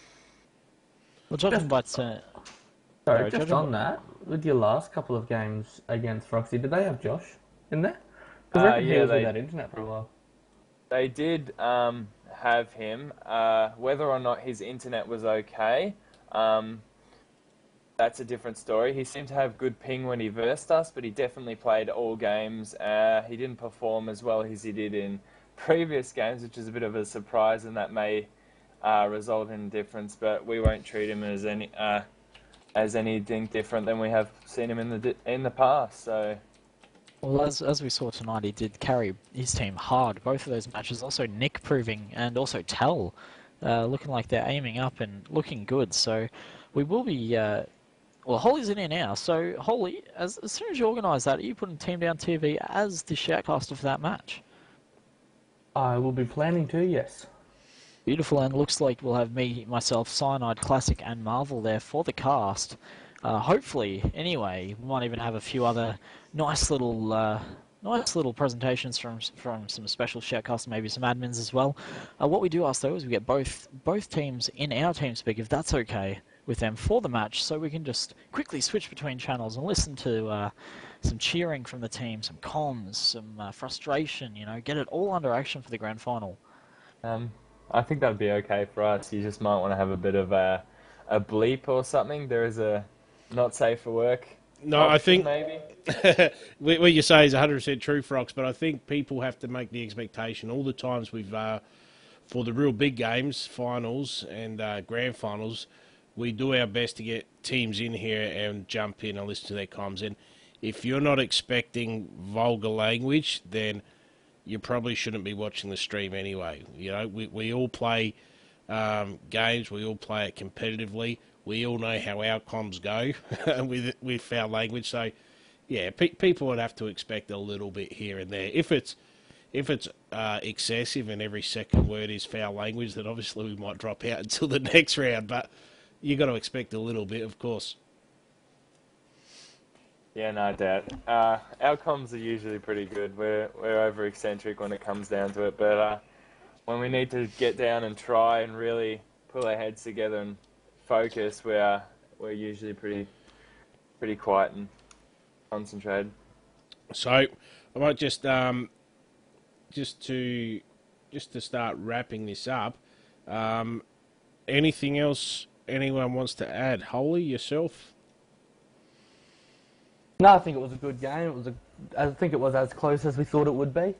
Well, judging by... Sorry, just on that, with your last couple of games against Froxe, did they have Josh in there? Because he was with that internet for a while. They did have him. Whether or not his internet was okay, that's a different story. He seemed to have good ping when he versed us, but he definitely played all games. He didn't perform as well as he did in previous games, which is a bit of a surprise, and that may result in a difference, but we won't treat him as anything different than we have seen him in the past. So. Well, as we saw tonight, he did carry his team hard, both of those matches. Also Nick proving, and also Tal, looking like they're aiming up and looking good. So we will be... well, Holly's in here now. So, Holly, as soon as you organise that, are you putting Team Down TV as the shoutcaster for that match? I will be planning to, yes. Beautiful, and looks like we'll have me, myself, Cyanide, Classic, and Marvel there for the cast. Hopefully, anyway, we might even have a few other nice little nice little presentations from some special shoutcasts, maybe some admins as well. What we do ask though is we get both teams in our TeamSpeak, if that's okay with them, for the match, so we can just quickly switch between channels and listen to some cheering from the team, some comms, some frustration. You know, get it all under action for the grand final. I think that'd be okay for us. You just might want to have a bit of a bleep or something. There is a not safe for work. No, I think maybe what you say is 100% true, Froxe, but I think people have to make the expectation. All the times we've, for the real big games, finals and grand finals, we do our best to get teams in here and jump in and listen to their comms. And if you're not expecting vulgar language, then you probably shouldn't be watching the stream anyway. You know, we all play games, we all play it competitively. We all know how our comms go with foul language. So, yeah, people would have to expect a little bit here and there. If it's excessive and every second word is foul language, then obviously we might drop out until the next round. But you got to expect a little bit, of course. Yeah, no doubt. Our comms are usually pretty good. We're over eccentric when it comes down to it, but when we need to get down and try and really pull our heads together and focus, we're usually pretty quiet and concentrated. So I might just to start wrapping this up. Anything else anyone wants to add? Holly, yourself? No, I think it was a good game. I think it was as close as we thought it would be.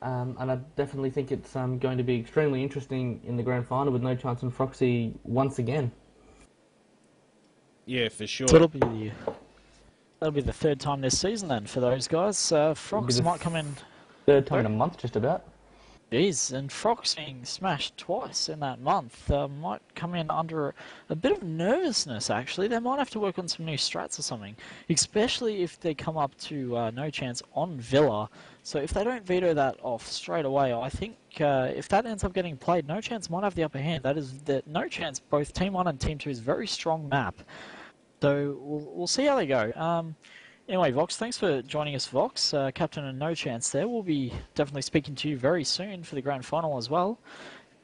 And I definitely think it's going to be extremely interesting in the grand final with no chance in Froxe once again. Yeah, for sure. So that'll be the third time this season then for those guys. Froxe might come in. Third time in a month, just about. Jeez, and Froxe being smashed twice in that month might come in under a bit of nervousness, actually. They might have to work on some new strats or something, especially if they come up to no chance on Villa. So if they don't veto that off straight away, I think if that ends up getting played, no chance might have the upper hand. That is that no chance. Both Team 1 and Team 2 is a very strong map. So we'll see how they go. Anyway, Vox, thanks for joining us, Vox. Captain and No Chance there. We'll be definitely speaking to you very soon for the grand final as well.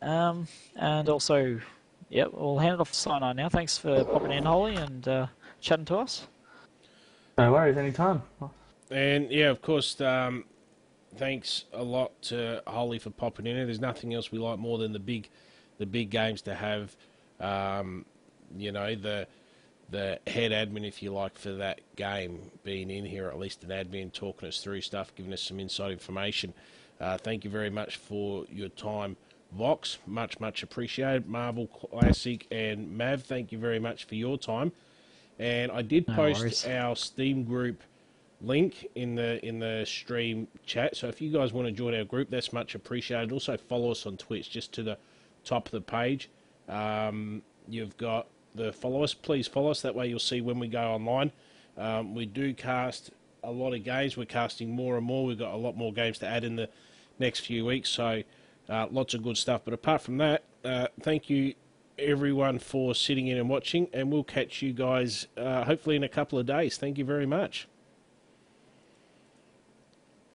And also, yeah, we'll hand it off to Sinai now. Thanks for popping in, Holly, and chatting to us. No worries, anytime. And, yeah, of course, thanks a lot to Holly for popping in. There's nothing else we like more than the big games to have, you know, the head admin, if you like, for that game being in here, or at least an admin talking us through stuff, giving us some inside information. Thank you very much for your time, Vox. Much appreciated. Marvel Classic and Mav, thank you very much for your time. And I did post our Steam group link in the stream chat. So if you guys want to join our group, that's much appreciated. Also follow us on Twitch, just to the top of the page. You've got please follow us, that way you'll see when we go online. We do cast a lot of games, we're casting more and more, we've got a lot more games to add in the next few weeks, so lots of good stuff. But apart from that, thank you everyone for sitting in and watching, and we'll catch you guys hopefully in a couple of days. Thank you very much.